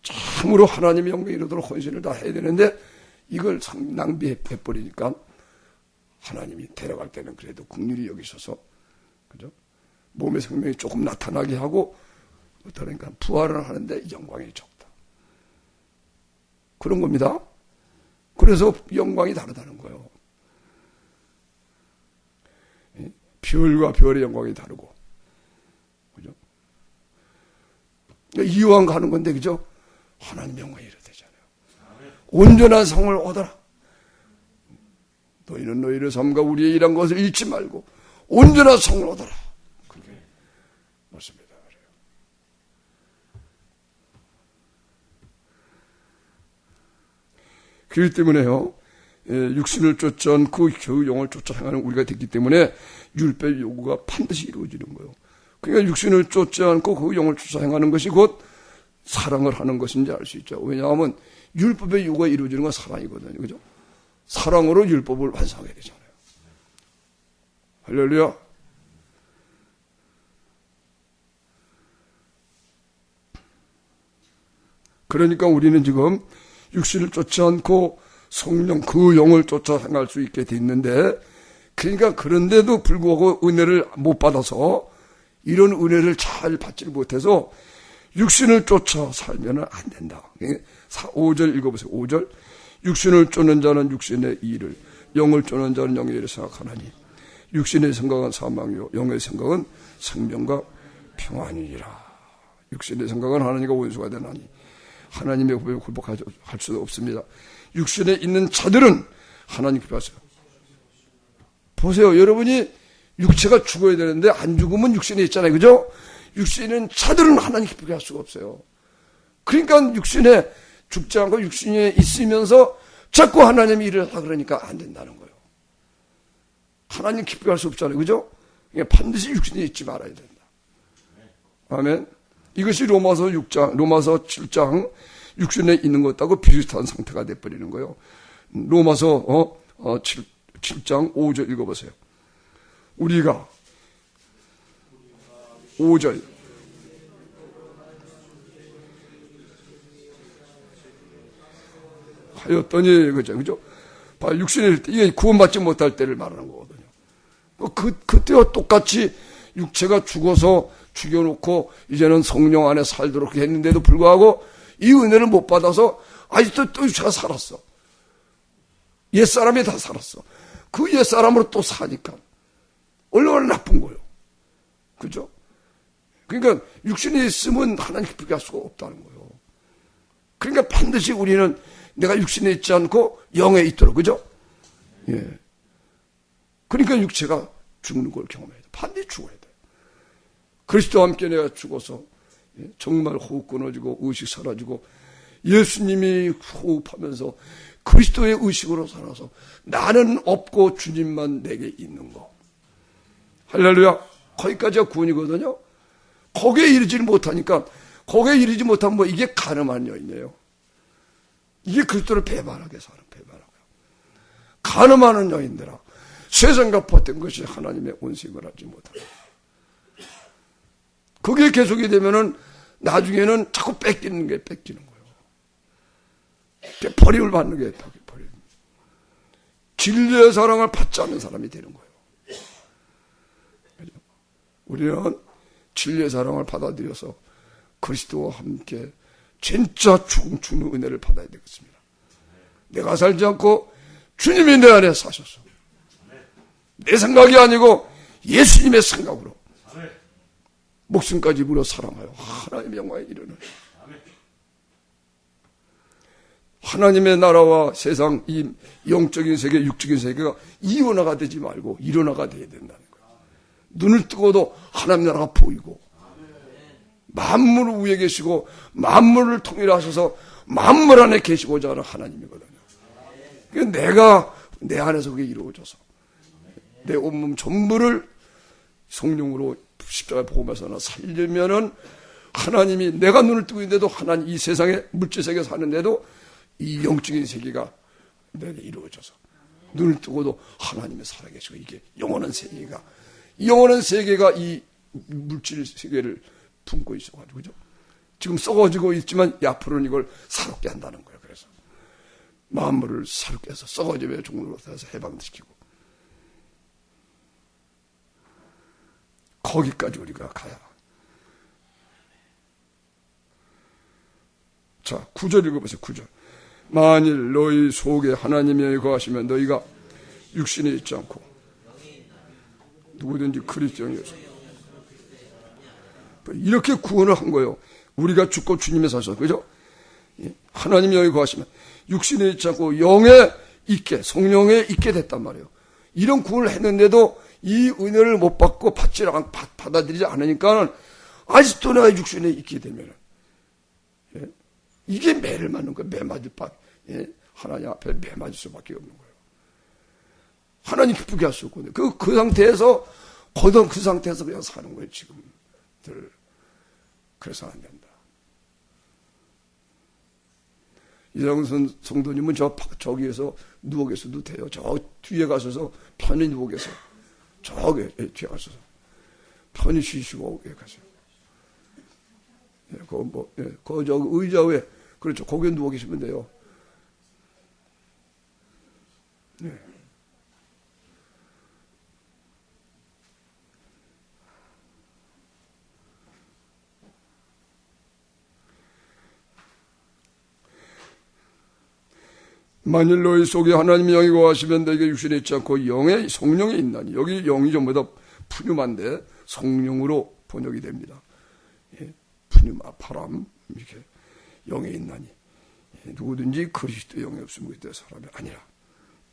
참으로 하나님의 영광에 이르도록 헌신을 다 해야 되는데 이걸 낭비해버리니까 하나님이 데려갈 때는 그래도 긍휼히 여기셔서, 그죠? 몸의 생명이 조금 나타나게 하고, 그러니까 부활을 하는데 영광이 적다. 그런 겁니다. 그래서 영광이 다르다는 거예요. 별과 별의 영광이 다르고, 그죠? 이왕 가는 건데, 그죠? 하나님 영광이 이래 되잖아요. 온전한 성을 얻어라. 너희는 너희를 삶과 우리의 일한 것을 잃지 말고 온전한 성을 얻어라. 그게 맞습니다. 그렇기 때문에요, 육신을 쫓지 않고 그 영을 쫓아 행하는 우리가 됐기 때문에 율법의 요구가 반드시 이루어지는 거예요. 그러니까 육신을 쫓지 않고 그 영을 쫓아 행하는 것이 곧 사랑을 하는 것인지 알 수 있죠. 왜냐하면 율법의 요구가 이루어지는 건 사랑이거든요. 그죠? 사랑으로 율법을 완성하게 되잖아요. 할렐루야. 그러니까 우리는 지금 육신을 쫓지 않고 성령 그 영을 쫓아 행할 수 있게 됐는데, 그러니까 그런데도 불구하고 은혜를 못 받아서, 이런 은혜를 잘 받지 못해서 육신을 쫓아 살면 안 된다. 5절 읽어보세요. 5절. 육신을 쫓는 자는 육신의 일을, 영을 쫓는 자는 영의 일을 생각하나니 육신의 생각은 사망이요 영의 생각은 생명과 평안이니라. 육신의 생각은 하나님과 원수가 되나니 하나님의 법에 굴복할 수도 없습니다. 육신에 있는 자들은 하나님 기뻐하세요. 보세요. 여러분이 육체가 죽어야 되는데 안 죽으면 육신에 있잖아요. 그죠? 육신에 있는 자들은 하나님 기쁘게 할 수가 없어요. 그러니까 육신에 죽지 않고 육신에 있으면서 자꾸 하나님의 일을 하라 그러니까 안 된다는 거예요. 하나님 기쁘게 할 수 없잖아요. 그죠? 그러니까 반드시 육신에 있지 말아야 된다. 아멘. 이것이 로마서 7장 육신에 있는 것하고 비슷한 상태가 돼버리는 거예요. 로마서 7장 5절 읽어보세요. 우리가 5절 하였더니, 그죠? 육신일 때, 이게 구원받지 못할 때를 말하는 거거든요. 그때와 똑같이 육체가 죽어서 죽여놓고 이제는 성령 안에 살도록 했는데도 불구하고 이 은혜를 못 받아서 아직도 또 육체가 살았어. 옛사람이 다 살았어. 그 옛사람으로 또 사니까 얼마나 나쁜 거예요. 그죠? 그러니까 육신에 있으면 하나님 기쁘게 할 수가 없다는 거예요. 그러니까 반드시 우리는 내가 육신에 있지 않고 영에 있도록, 그죠? 예. 그러니까 육체가 죽는 걸 경험해야 돼. 반드시 죽어야 돼. 그리스도와 함께 내가 죽어서 정말 호흡 끊어지고 의식 사라지고 예수님이 호흡하면서 그리스도의 의식으로 살아서 나는 없고 주님만 내게 있는 거. 할렐루야. 거기까지가 구원이거든요. 거기에 이르지 못하니까, 거기에 이르지 못하면 뭐 이게 가늠한 여인이에요. 이게 그리스도를 배반하게 사는, 배반하고. 가늠하는 여인들아, 세상과 벗된 것이 하나님의 온식을 하지 못하는. 그게 계속이 되면은 나중에는 자꾸 뺏기는 게 뺏기는 거예요. 버림을 받는 게 버림. 진리의 사랑을 받지 않는 사람이 되는 거예요. 우리는 진리의 사랑을 받아들여서 그리스도와 함께 진짜 죽는 은혜를 받아야 되겠습니다. 내가 살지 않고 주님이 내 안에 사셔서 내 생각이 아니고 예수님의 생각으로 목숨까지 물어 사랑하여 하나님의 영광에 이르는 하나님의 나라와 세상 이 영적인 세계, 육적인 세계가 이원화가 되지 말고 일원화가 되어야 된다는 거예요. 눈을 뜨고도 하나님 나라가 보이고 만물 위에 계시고 만물을 통일하셔서 만물 안에 계시고자 하는 하나님이거든요. 그러니까 내가 내 안에서 그게 이루어져서 내 온몸 전부를 성령으로 십자가에 복음에서나 살려면은 하나님이 내가 눈을 뜨고 있는데도 하나님 이 세상에 물질 세계 사는데도 이 영적인 세계가 내게 이루어져서 눈을 뜨고도 하나님의 살아계시고 이게 영원한 세계가 이 물질 세계를 품고 있어가지고 그죠? 지금 썩어지고 있지만 앞으로는 이걸 새롭게 한다는 거예요. 그래서 만물을 새롭게 해서 썩어짐의 종로로 해서 해방시키고 거기까지 우리가 가야. 자, 9절 읽어보세요. 9절. 만일 너희 속에 하나님이 거하시면 너희가 육신에 있지 않고 누구든지 그리스도인이어서 이렇게 구원을 한 거예요. 우리가 죽고 주님의 사셔, 그죠? 하나님이 여기 거하시면 육신에 있지 않고 영에 있게, 성령에 있게 됐단 말이에요. 이런 구원을 했는데도 이 은혜를 못 받고 받아들이지 않으니까 아직도 내가 육신에 있게 되면 이게 매를 맞는 거예요. 매 맞을 하나님 앞에 매 맞을 수밖에 없는 거예요. 하나님 기쁘게 할 수 없거든요. 그 상태에서 거듭 그 상태에서 그냥 사는 거예요. 지금들 그래서 안 된다. 이장선 성도님은 저기에서 누워 계셔도 돼요. 저 뒤에 가셔서 편히 누워 계세요. 저기 뒤에 가셔서 편히 쉬시고 가세요. 저 의자 위에 그렇죠. 거기에 누워 계시면 돼요. 네. 만일 너희 속에 하나님의 영이 거하시면 너희가 육신에 있지 않고 영에 성령에 있나니. 여기 영이 전부 다 푸뉴마인데 성령으로 번역이 됩니다. 푸뉴마 바람 이렇게 영에 있나니 누구든지 그리스도 영이 없으면 그때 사람이 아니라.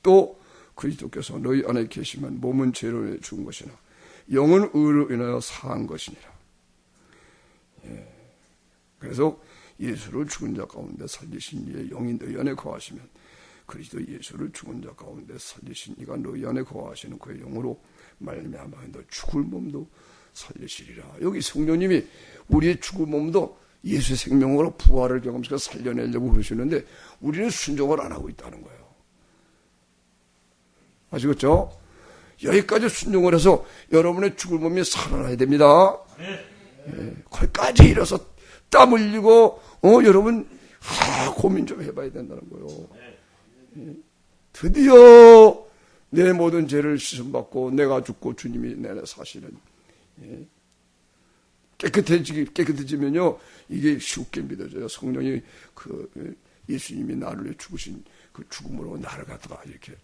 또 그리스도께서 너희 안에 계시면 몸은 죄로 인해 죽은 것이나 영은 의로 인하여 사한 것이니라. 그래서 예수를 죽은 자 가운데 살리신 이의 영이 너희 안에 거하시면 그리스도 예수를 죽은 자 가운데 살리신 이가 너희 안에 거하시는 그의 영으로 말미암아 너 죽을 몸도 살리시리라. 여기 성령님이 우리의 죽을 몸도 예수의 생명으로 부활을 경험시켜 살려내려고 그러시는데 우리는 순종을 안 하고 있다는 거예요. 아시겠죠? 여기까지 순종을 해서 여러분의 죽을 몸이 살아나야 됩니다. 거기까지 이뤄서 땀 흘리고 여러분 고민 좀 해봐야 된다는 거예요. 드디어 내 모든 죄를 씻음받고 내가 죽고 주님이 내 안에 사시는 깨끗해지면요 이게 쉽게 믿어져요. 성령이 예수님이 나를 위해 죽으신 그 죽음으로 나를 갖다가 이렇게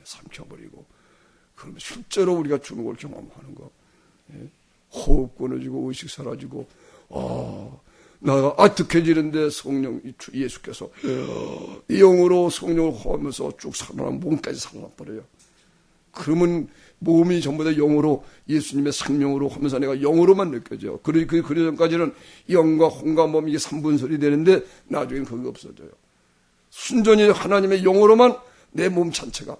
삼켜버리고 그러면 실제로 우리가 죽는 걸 경험하는 거. 호흡 끊어지고 의식 사라지고 나가 아득해지는데 성령 예수께서 이 영으로 성령을 호하면서 쭉 살아나면 몸까지 살아나버려요. 그러면 몸이 전부 다 영으로 예수님의 생명으로 하면서 내가 영으로만 느껴져요. 그 전까지는 영과 혼과 몸 이게 삼분설이 되는데 나중에는 그게 없어져요. 순전히 하나님의 영으로만 내 몸 전체가.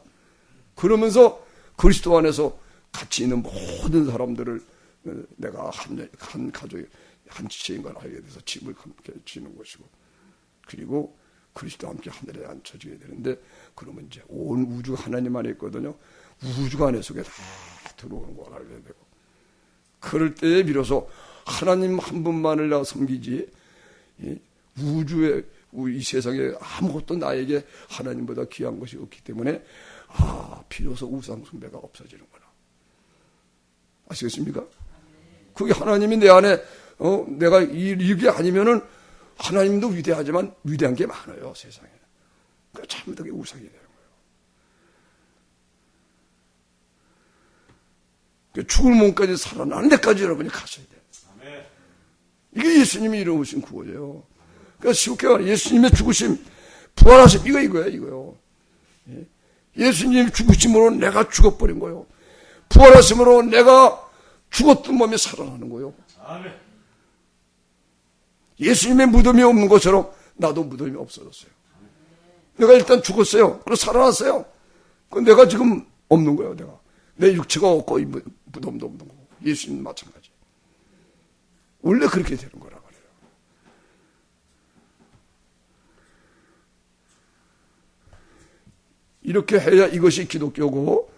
그러면서 그리스도 안에서 같이 있는 모든 사람들을 내가 한 가족의 한 지체인 걸 알게 돼서 짐을 함께 지는 것이고, 그리고 그리스도와 함께 하늘에 앉혀지게 되는데, 그러면 이제 온 우주가 하나님 안에 있거든요. 우주가 내 속에 다 들어오는 걸 알게 되고, 그럴 때에 비로소 하나님 한 분만을 내가 섬기지, 우주의 이 세상에 아무것도 나에게 하나님보다 귀한 것이 없기 때문에 비로소 우상 숭배가 없어지는구나. 아시겠습니까? 그게 하나님이 내 안에 내가 이게 아니면은 하나님도 위대하지만 위대한 게 많아요, 세상에. 그러니까 잘못하게 우상이 되는 거예요. 그러니까 죽을 몸까지 살아나는 데까지 여러분이 가셔야 돼요. 이게 예수님이 이루신 구원이에요. 그러니까 쉽게 말해 예수님의 죽으심, 부활하심 이거예요. 예수님 죽으심으로 내가 죽어버린 거예요. 부활하심으로 내가 죽었던 몸이 살아나는 거예요. 예수님의 무덤이 없는 것처럼 나도 무덤이 없어졌어요. 내가 일단 죽었어요. 그리고 살아났어요. 내가 지금 없는 거예요. 내 육체가 없고 이 무덤도 없는 거고, 예수님은 마찬가지. 원래 그렇게 되는 거라 그래요. 이렇게 해야 이것이 기독교고,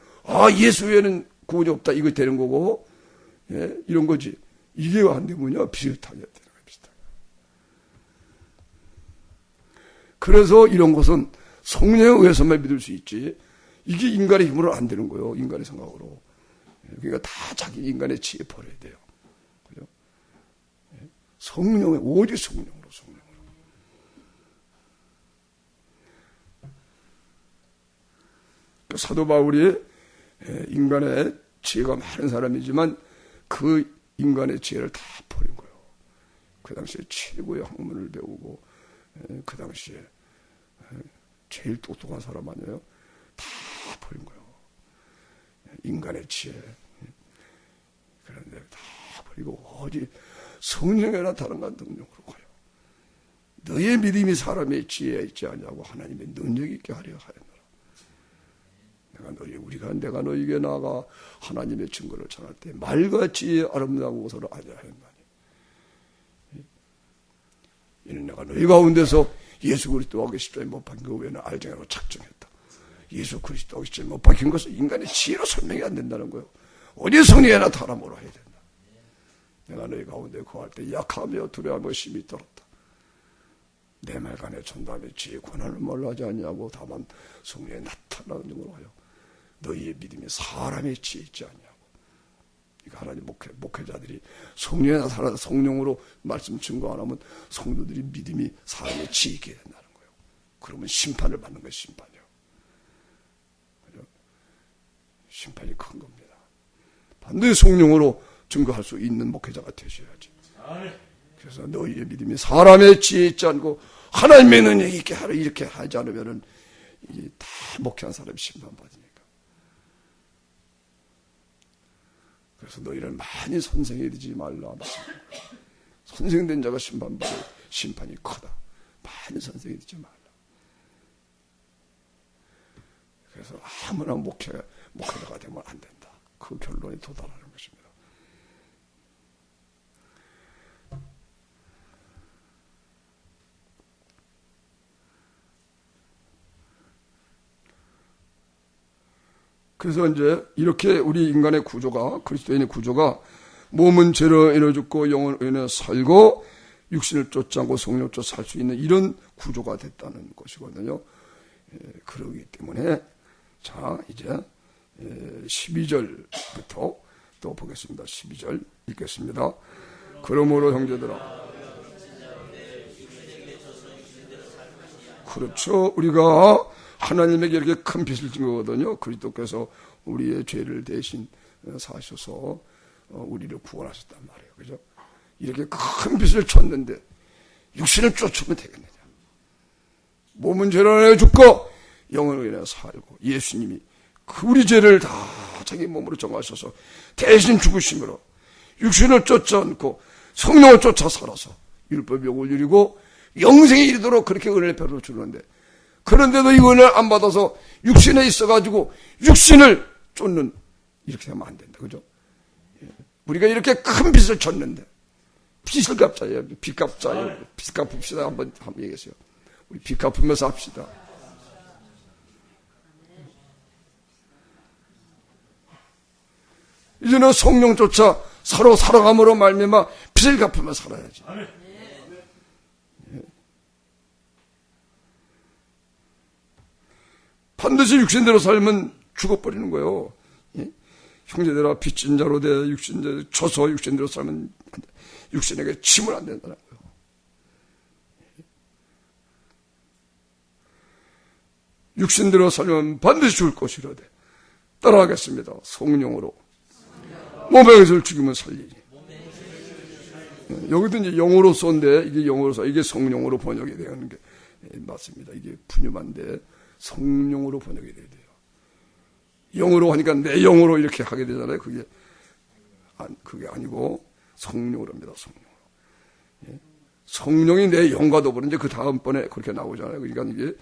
예수 외에는 구원이 없다, 이거 되는 거고, 이런 거지. 이게 안 되면요, 비슷하게 되는 거예요, 비슷하게. 그래서 이런 것은 성령에 의해서만 믿을 수 있지, 이게 인간의 힘으로 안 되는 거예요, 인간의 생각으로. 그러니까 다 자기 인간의 지혜 버려야 돼요. 그죠? 성령에, 오직 성령으로. 사도 바울이 인간의 지혜가 많은 사람이지만 그 인간의 지혜를 다 버린 거예요. 그 당시에 최고의 학문을 배우고 그 당시에 제일 똑똑한 사람 아니에요? 다 버린 거예요. 인간의 지혜. 그런데 다 버리고 오직 성령에 나타난 능력으로 가요. 너의 믿음이 사람의 지혜에 있지 않냐고 하나님의 능력 있게 하려 하였노라. 내가 너에게 나아가 하나님의 증거를 전할 때 말같이 아름다운 것으로 알려 하였나니, 이는 내가 너희 가운데서 예수 그리스도와 십자가에 못 박힌 것 외에는 알지 않고 작정했다. 예수 그리스도와 십자가에 못 박힌 것은 인간의 지혜로 설명이 안 된다는 거예요. 어디 성령에 나타나므로 해야 된다. 내가 너희 가운데 거할 때 약하며 두려워하며 심히 떨었다. 내 말간에 전담의 지혜 권한을 몰라 하지 않냐고, 다만 성령에 나타나는 점으로 하여 너희의 믿음이 사람의 지혜 있지 않냐고. 그러니까 하나님 목회자들이 성령에 나타나서 성령으로 말씀 증거 안 하면 성도들이 믿음이 사람의 지혜 있게 된다는 거예요. 그러면 심판을 받는 것이 심판이에요. 그죠? 심판이 큰 겁니다. 반드시 성령으로 증거할 수 있는 목회자가 되셔야지. 그래서 너희의 믿음이 사람의 지혜 있지 않고 하나님의 능력 있게 하라, 이렇게 하지 않으면은 이게 다 목회한 사람이 심판받으니까. 그래서 너희는 많이 선생이 되지 말라. 선생된 자가 심판받을 심판이 크다. 많이 선생이 되지 말라. 그래서 아무나 목회자가 되면 안 된다. 그 결론에 도달하는 것입니다. 그래서 이제 이렇게 우리 인간의 구조가, 그리스도인의 구조가 몸은 죄로 인해 죽고 영으로 인해 살고 육신을 쫓지 않고 성령을 쫓아 살 수 있는 이런 구조가 됐다는 것이거든요. 그러기 때문에 자 이제 12절부터 또 보겠습니다. 12절 읽겠습니다. 그러므로 형제들아, 그렇죠. 우리가 하나님에게 이렇게 큰 빚을 진 거거든요. 그리스도께서 우리의 죄를 대신 사셔서 우리를 구원하셨단 말이에요. 그죠? 이렇게 큰 빚을 졌는데 육신을 쫓으면 되겠느냐. 몸은 죄로 인해 죽고 영으로 인해 살고, 예수님이 우리 죄를 다 자기 몸으로 정하셔서 대신 죽으심으로 육신을 쫓지 않고 성령을 쫓아 살아서 율법의 욕을 누리고 영생에 이르도록 그렇게 은혜를 베풀어 주는데, 그런데도 이 은혜를 안 받아서 육신에 있어가지고 육신을 쫓는, 이렇게 하면 안 된다. 그죠? 우리가 이렇게 큰 빚을 졌는데, 빚을 갚자예요. 빚 갚자예요. 빚 갚읍시다. 한번 얘기했어요. 우리 빚 갚으면서 합시다. 이제는 성령조차 서로 살아감으로 말미암아 빚을 갚으며 살아야지. 반드시 육신대로 살면 죽어버리는 거예요. 형제들아 빚진 자로 돼 육신대로 쳐서 육신대로 살면 육신에게 치면 안 된다는 거예요. 육신대로 살면 반드시 죽을 것이라되 따라하겠습니다. 성령으로 몸의 것을 죽이면 살리니. 여기도 이제 영어로 썼는데 이게 영어로 써, 이게 성령으로 번역이 되는 게 맞습니다. 이게 분유만데 성령으로 번역이 돼야 돼요. 영어로 하니까 내 영어로 이렇게 하게 되잖아요. 그게 아니고 성령으로 합니다. 성령으로. 성령이 내 영과 더불어 이제 그 다음번에 그렇게 나오잖아요. 그러니까 이게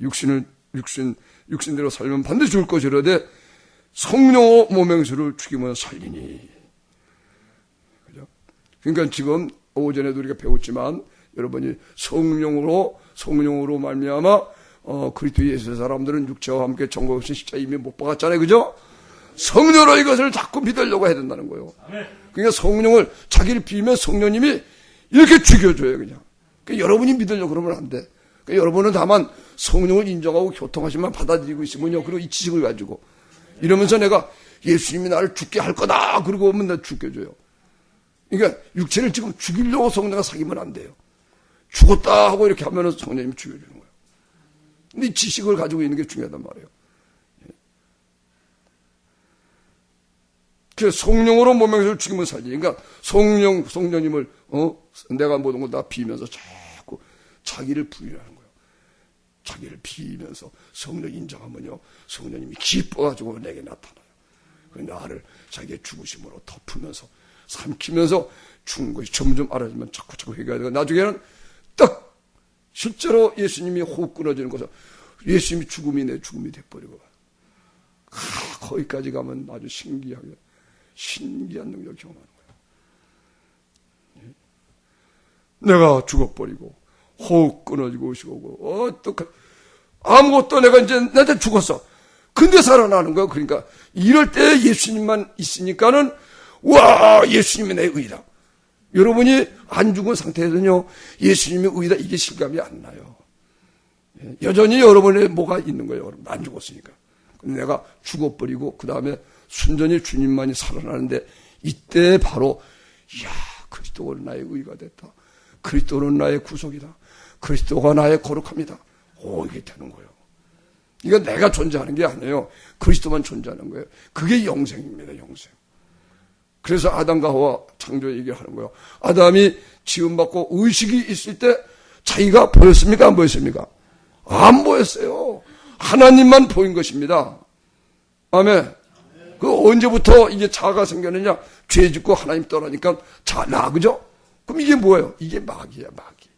육신대로 살면 반드시 죽을 것이라되 성령으로 몸행수를 죽이면 살리니. 그죠? 그러니까 지금 오전에도 우리가 배웠지만 여러분이 성령으로 말미암아 그리스도 예수의 사람들은 육체와 함께 전과 없이 십자가 이미 못 박았잖아요. 그죠? 성령으로 이것을 자꾸 믿으려고 해야 된다는 거예요. 그러니까 성령을 자기를 비우면 성령님이 이렇게 죽여줘요. 그냥. 그러니까 여러분이 믿으려고 그러면 안 돼. 그러니까 여러분은 다만 성령을 인정하고 교통하시면 받아들이고 있으면요. 그리고 이 지식을 가지고 이러면서 내가 예수님이 나를 죽게 할 거다. 그러고 오면 나 죽여줘요. 그러니까 육체를 지금 죽이려고 성령과 사귀면 안 돼요. 죽었다 하고 이렇게 하면 성령님이 죽여주는 거예요. 근데 이 지식을 가지고 있는 게 중요하단 말이에요. 그래서 성령으로 몸에서 죽이면 살지. 그러니까 성령님을 내가 모든 걸 다 비면서 자꾸 자기를 부인하는 거예요. 자기를 비면서 성령 인정하면요, 성령님이 기뻐가지고 내게 나타나요. 나를 자기의 죽으심으로 덮으면서 삼키면서 죽는 것이 점점 알아지면 자꾸 회개가 되고 나중에는 딱 실제로 예수님이 호흡 끊어지는 것은 예수님이 죽음이 내 죽음이 돼버리고 거기까지 가면 아주 신기한 능력을 경험하는 거예요. 내가 죽어버리고 호흡 끊어지고 오시고 아무것도 내가 이제 나한테 죽었어. 근데 살아나는 거예요. 그러니까 이럴 때 예수님만 있으니까는 와, 예수님이 내 의다. 여러분이 안 죽은 상태에서는요, 예수님의 의다 이게 실감이 안 나요. 여전히 여러분의 뭐가 있는 거예요. 여러분 안 죽었으니까. 근데 내가 죽어버리고 그 다음에 순전히 주님만이 살아나는데 이때 바로 그리스도는 나의 의가 됐다. 그리스도는 나의 구속이다. 그리스도가 나의 거룩함이다. 이게 되는 거예요. 이거 내가 존재하는 게 아니에요. 그리스도만 존재하는 거예요. 그게 영생입니다. 영생. 그래서 아담과 하와 창조 얘기를 하는 거예요. 아담이 지음받고 의식이 있을 때 자기가 보였습니까? 안 보였습니까? 안 보였어요. 하나님만 보인 것입니다. 아멘. 그 언제부터 이게 자아가 생겼느냐? 죄 짓고 하나님 떠나니까 그죠? 그럼 이게 뭐예요? 이게 마귀야, 마귀.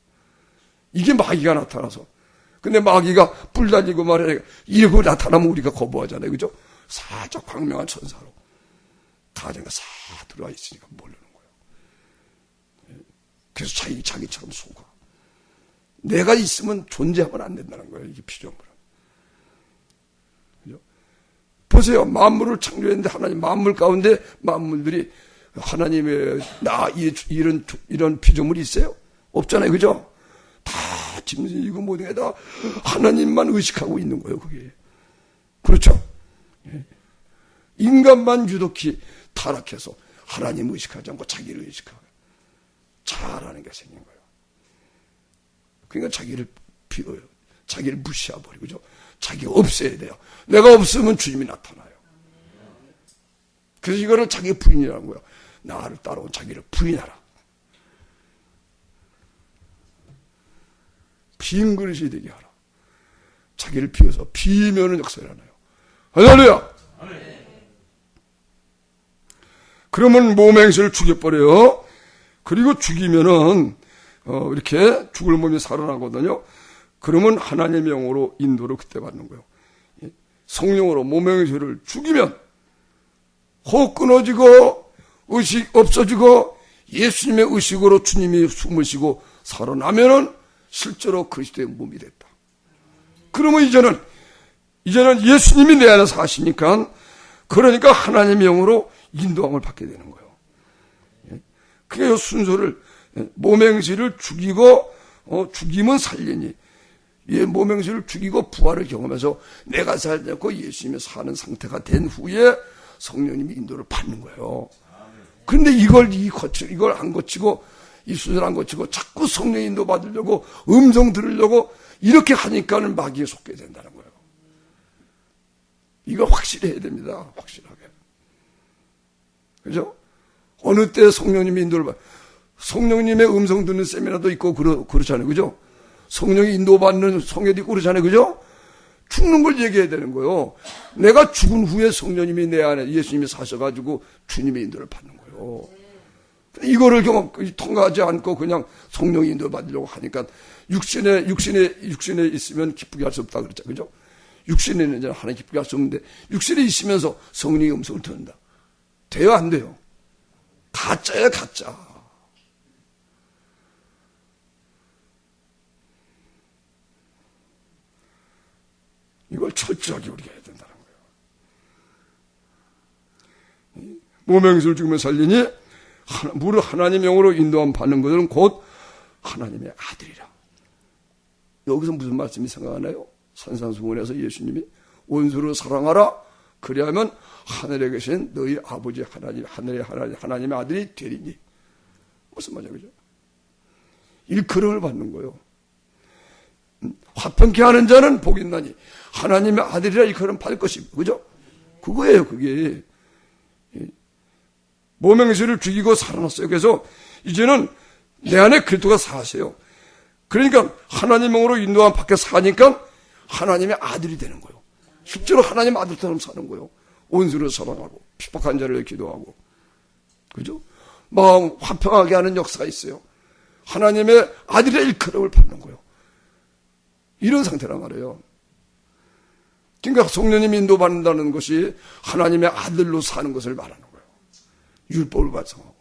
이게 마귀가 나타나서. 근데 마귀가 뿔 달리고 말해 이러고 나타나면 우리가 거부하잖아요. 그죠? 살짝 광명한 천사로. 가정에 싹 들어와 있으니까 모르는 거예요. 그래서 자기처럼 속아. 내가 있으면 존재하면 안 된다는 거예요. 이게 필요한 거라. 그죠? 보세요. 만물을 창조했는데 하나님 만물 가운데 만물들이 하나님의 이런 피조물이 있어요? 없잖아요. 그죠? 다 짐승이고 모든 게 다 하나님만 의식하고 있는 거예요. 그게. 그렇죠? 인간만 유독히 타락해서 하나님 의식하지 않고 자기를 의식하고 잘하는 게 생긴 거예요. 그러니까 자기를 비워요. 자기를 무시해버리고, 그죠? 자기가 없어야 돼요. 내가 없으면 주님이 나타나요. 그래서 이거를 자기 부인이라는 거예요. 나를 따라온 자기를 부인하라. 빈 그릇이 되게 하라. 자기를 비워서 비면은 역사를 하나요. 할렐루야. 그러면 모맹세를 죽여버려요. 그리고 죽이면은 이렇게 죽을 몸이 살아나거든요. 그러면 하나님의 영으로 인도를 그때 받는 거예요. 성령으로 모맹세를 죽이면 호흡 끊어지고 의식 없어지고 예수님의 의식으로 주님이 숨을 쉬고 살아나면은 실제로 그리스도의 몸이 됐다. 그러면 이제는 예수님이 내 안에 사시니까, 그러니까 하나님의 영으로 인도함을 받게 되는 거예요. 그게 순서를, 모맹세를 죽이고 죽이면 살리니, 모맹세를 죽이고 부활을 경험해서 내가 살지 않고 예수님이 사는 상태가 된 후에 성령님이 인도를 받는 거예요. 그런데 이걸 안 거치고, 이 순서를 안 거치고 자꾸 성령 인도 받으려고 음성 들으려고 이렇게 하니까는 마귀에 속게 된다는 거예요. 이거 확실히 해야 됩니다. 확실하게. 그죠? 어느 때 성령님이 인도를 성령님의 음성 듣는 세미나도 있고 그렇잖아요. 그죠? 성령이 인도받는 성회도 있고 그렇잖아요. 그죠? 죽는 걸 얘기해야 되는 거예요. 내가 죽은 후에 성령님이 내 안에 예수님이 사셔가지고 주님의 인도를 받는 거예요. 이거를 통과하지 않고 그냥 성령 인도 받으려고 하니까 육신에 있으면 기쁘게 할 수 없다 그랬죠. 그죠? 육신에는 이제 하나님 기쁘게 할 수 없는데 육신에 있으면서 성령의 음성을 듣는다. 돼요, 안 돼요? 가짜야, 가짜. 이걸 철저하게 우리가 해야 된다는 거예요. 모명수를 죽으면 살리니 무릇 하나님의 영으로 인도함 받는 것은 곧 하나님의 아들이라. 여기서 무슨 말씀이 생각나요? 산상수훈에서 예수님이 온수로 사랑하라. 그리하면 하늘에 계신 너희 아버지 하나님의 아들이 되리니. 무슨 말이야, 그죠? 일컬음을 받는 거예요. 화평케 하는 자는 복이 있나니 하나님의 아들이라 일컬음 받을 것입니다. 그죠? 그거예요, 그게. 모맹세를 죽이고 살아났어요. 그래서 이제는 내 안에 그리스도가 사세요. 그러니까 하나님 영으로 인도함 밖에 사니까 하나님의 아들이 되는 거예요. 실제로 하나님 아들처럼 사는 거예요. 온수를 사랑하고 핍박한 자를 기도하고, 그죠? 마음 화평하게 하는 역사가 있어요. 하나님의 아들의 일컬음을 받는 거예요. 이런 상태란 말이에요. 그러니까 성령님 인도받는다는 것이 하나님의 아들로 사는 것을 말하는 거예요. 율법을 발성하고.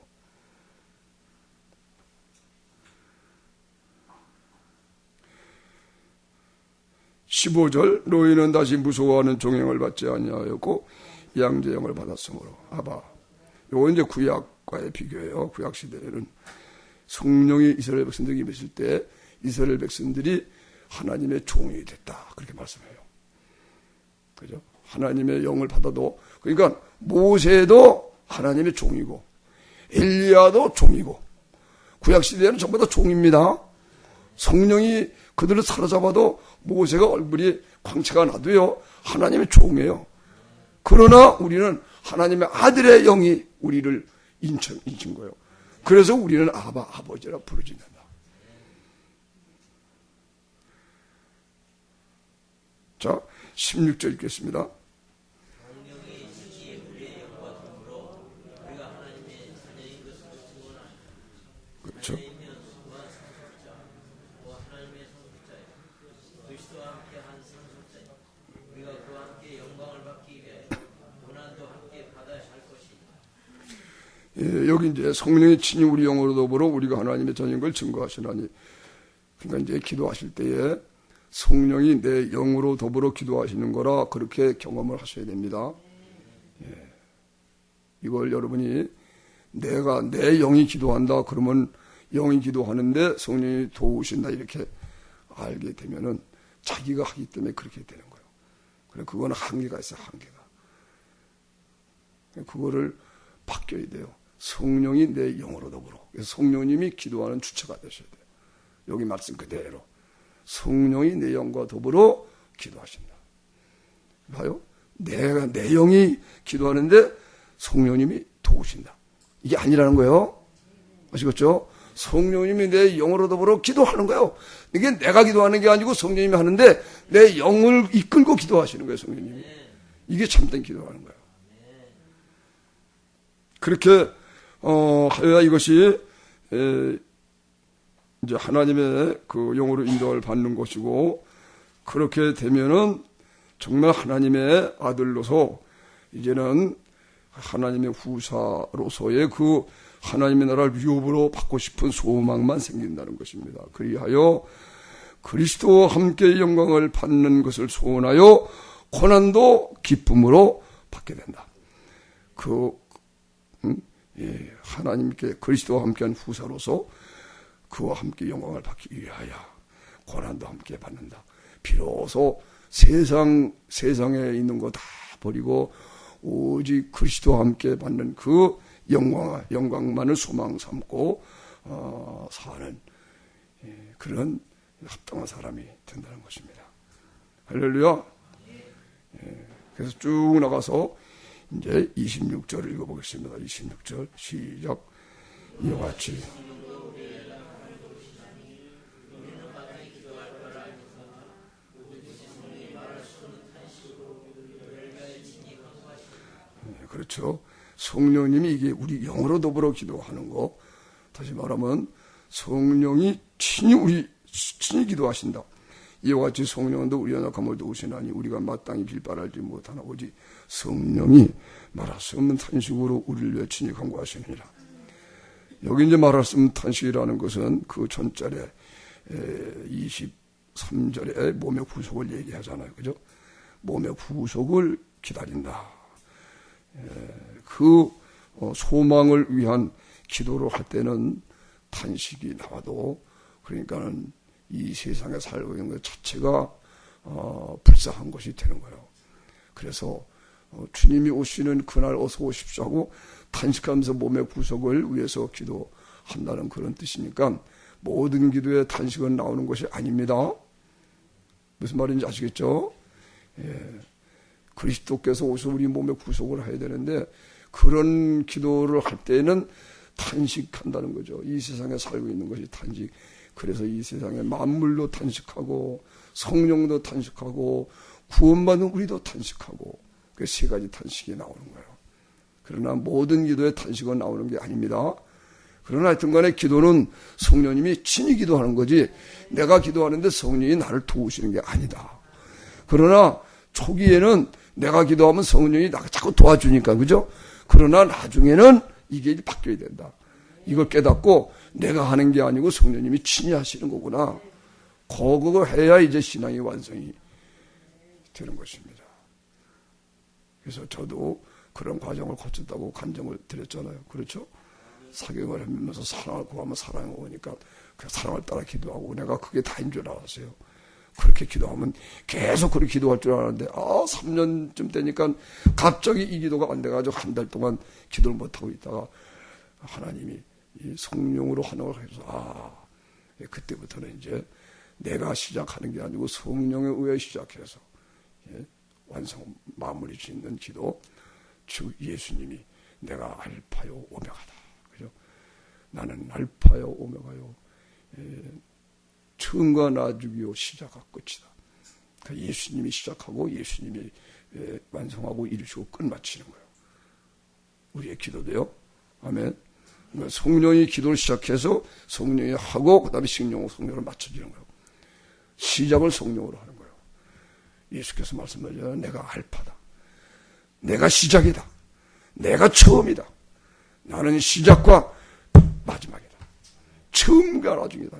(15절) 너희는 다시 무서워하는 종행을 받지 아니하였고 양제형을 받았으므로 아바. 요거 이제 구약과의 비교예요. 구약 시대에는 성령이 이스라엘 백성들에게 임했을 때 이스라엘 백성들이 하나님의 종이 됐다, 그렇게 말씀해요. 그죠? 하나님의 영을 받아도, 그러니까 모세도 하나님의 종이고 엘리야도 종이고, 구약 시대에는 전부 다 종입니다. 성령이 그들을 사로잡아도 모세가 얼굴이 광채가 나도요 하나님의 종이에요. 그러나 우리는 하나님의 아들의 영이 우리를 인친 거예요. 그래서 우리는 아바, 아버지라 부르짖는다. 자, 16절 읽겠습니다. 그렇죠. 예, 여기 이제 성령이 친히 우리 영으로 더불어 우리가 하나님의 자녀인 걸 증거하시나니, 그러니까 이제 기도하실 때에 성령이 내 영으로 더불어 기도하시는 거라 그렇게 경험을 하셔야 됩니다. 예. 이걸 여러분이 내가 내 영이 기도한다 그러면 영이 기도하는데 성령이 도우신다 이렇게 알게 되면은 자기가 하기 때문에 그렇게 되는 거예요. 그래, 그거는 한계가 있어요, 한계가. 그거를 바뀌어야 돼요. 성령이 내 영으로 더불어. 그래서 성령님이 기도하는 주체가 되셔야 돼요. 여기 말씀 그대로. 성령이 내 영과 더불어 기도하신다. 봐요. 내가 내 영이 기도하는데 성령님이 도우신다. 이게 아니라는 거예요. 아시겠죠? 성령님이 내 영으로 더불어 기도하는 거예요. 이게 내가 기도하는 게 아니고 성령님이 하는데 내 영을 이끌고 기도하시는 거예요, 성령님이. 이게 참된 기도라는 거예요. 그렇게 하여야 이것이 이제 하나님의 그 영으로 인도를 받는 것이고, 그렇게 되면은 정말 하나님의 아들로서 이제는 하나님의 후사로서의 그 하나님의 나라를 위협으로 받고 싶은 소망만 생긴다는 것입니다. 그리하여 그리스도와 함께 영광을 받는 것을 소원하여 고난도 기쁨으로 받게 된다. 하나님께 그리스도와 함께한 후사로서 그와 함께 영광을 받기 위하여 고난도 함께 받는다. 비로소 세상에 있는 거 다 버리고 오직 그리스도와 함께 받는 그 영광만을 소망 삼고 사는 그런 합당한 사람이 된다는 것입니다. 할렐루야. 그래서 쭉 나가서 이제 26절을 읽어보겠습니다. 26절 시작. 이와 같이 그렇죠. 성령님이 이게 우리 영으로 더불어 기도하는 거, 다시 말하면 성령이 친히 기도하신다. 이와 같이 성령도 우리 연약함을 도우시나니 우리가 마땅히 빌바랄지 못하나 오직 성령이 말할 수 없는 탄식으로 우리를 위해 친히 간구하시느니라. 여기 이제 말할 수 없는 탄식이라는 것은 그 전절에 23절에 몸의 구속을 얘기하잖아요. 그죠? 몸의 구속을 기다린다. 그 소망을 위한 기도를 할 때는 탄식이 나와도, 그러니까는 이 세상에 살고 있는 것 자체가 불쌍한 것이 되는 거예요. 그래서 주님이 오시는 그날 어서 오십시오 하고 탄식하면서 몸의 구속을 위해서 기도한다는 그런 뜻이니까 모든 기도에 탄식은 나오는 것이 아닙니다. 무슨 말인지 아시겠죠? 그리스도께서 오셔서 우리 몸의 구속을 해야 되는데 그런 기도를 할 때는 탄식한다는 거죠. 이 세상에 살고 있는 것이 탄식. 그래서 이 세상에 만물도 탄식하고 성령도 탄식하고 구원받는 우리도 탄식하고 그 세 가지 탄식이 나오는 거예요. 그러나 모든 기도에 탄식은 나오는 게 아닙니다. 그러나 하여튼 간에 기도는 성령님이 친히 기도하는 거지 내가 기도하는데 성령이 나를 도우시는 게 아니다. 그러나 초기에는 내가 기도하면 성령이 나를 자꾸 도와주니까, 그죠? 그러나 나중에는 이게 바뀌어야 된다. 이걸 깨닫고 내가 하는 게 아니고 성령님이 친히 하시는 거구나. 그거 해야 이제 신앙이 완성이 되는 것입니다. 그래서 저도 그런 과정을 거쳤다고 간증을 드렸잖아요. 그렇죠? 사경을 하면서 사랑을 구하면 사랑이 오니까 그 사랑을 따라 기도하고 내가 그게 다인 줄 알았어요. 그렇게 기도하면 계속 그렇게 기도할 줄 알았는데 3년쯤 되니까 갑자기 이 기도가 안 돼가지고 한 달 동안 기도를 못하고 있다가 하나님이 이 성령으로 하는 걸 해서 그때부터는 이제 내가 시작하는 게 아니고 성령에 의해 시작해서 완성 마무리 짓는 기도, 즉 예수님이 내가 알파요 오메가다. 그죠? 나는 알파요 오메가요. 처음과 나중이요 시작과 끝이다. 그러니까 예수님이 시작하고 예수님이 완성하고 이루시고 끝마치는 거예요. 우리의 기도도요. 아멘. 그러니까 성령이 기도를 시작해서 성령이 하고 그 다음에 성령으로 맞춰지는 거예요. 시작을 성령으로 하는 거예요. 예수께서 말씀하셨잖아요. 내가 알파다. 내가 시작이다. 내가 처음이다. 나는 시작과 마지막이다. 처음과 나중이다.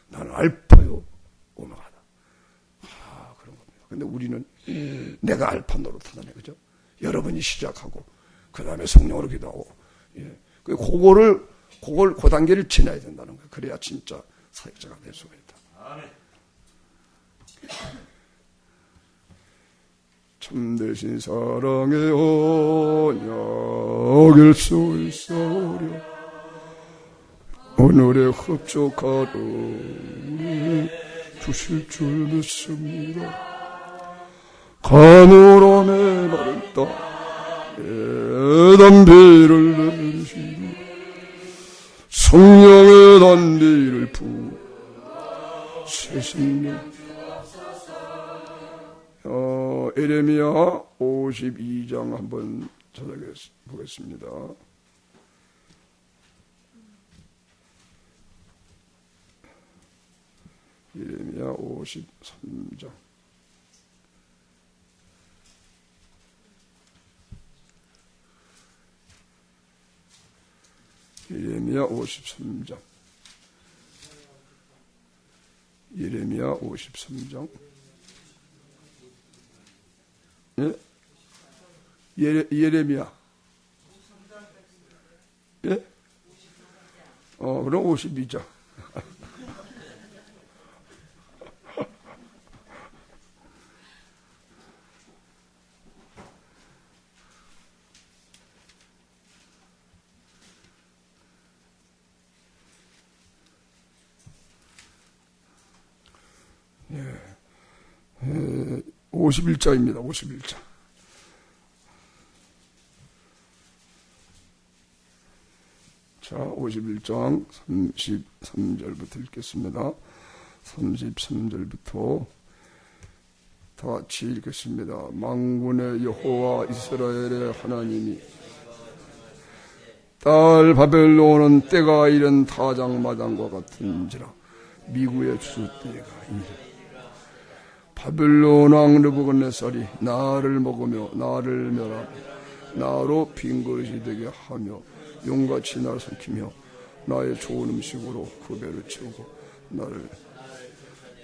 나는 알파요 오메가다. 그런 겁니다. 근데 우리는 내가 알파 노릇하다네. 그죠? 여러분이 시작하고 그 다음에 성령으로 기도하고 그걸 그 단계를 지나야 된다는 거예요. 그래야 진짜 사역자가 될 수가 있다. 아멘. 참되신 사랑의 언약일 수 있사오려 오늘의 흡족하를 주실 줄 믿습니다. 간으로 메마르다 단비를 내리시고 성령의 단비를 새 생명 에레미야 52장 한번 찾아보겠습니다. 에레미야 53장. 예레미야 53장. 예레미야 53장. 예? 예레미야. 예? 그럼 52장. 예. 51장입니다. 51장. 자, 51장 33절부터 읽겠습니다. 33절부터 다 같이 읽겠습니다. 만군의 여호와 이스라엘의 하나님이 딸 바벨론은 때가 이른 타작마당과 같은지라 미구의 추수때가 이르 바벨론 왕 느부갓네살이 나를 먹으며 나를 멸하며 나로 빈그릇이 되게 하며 용같이 나를 삼키며 나의 좋은 음식으로 그 배를 채우고 나를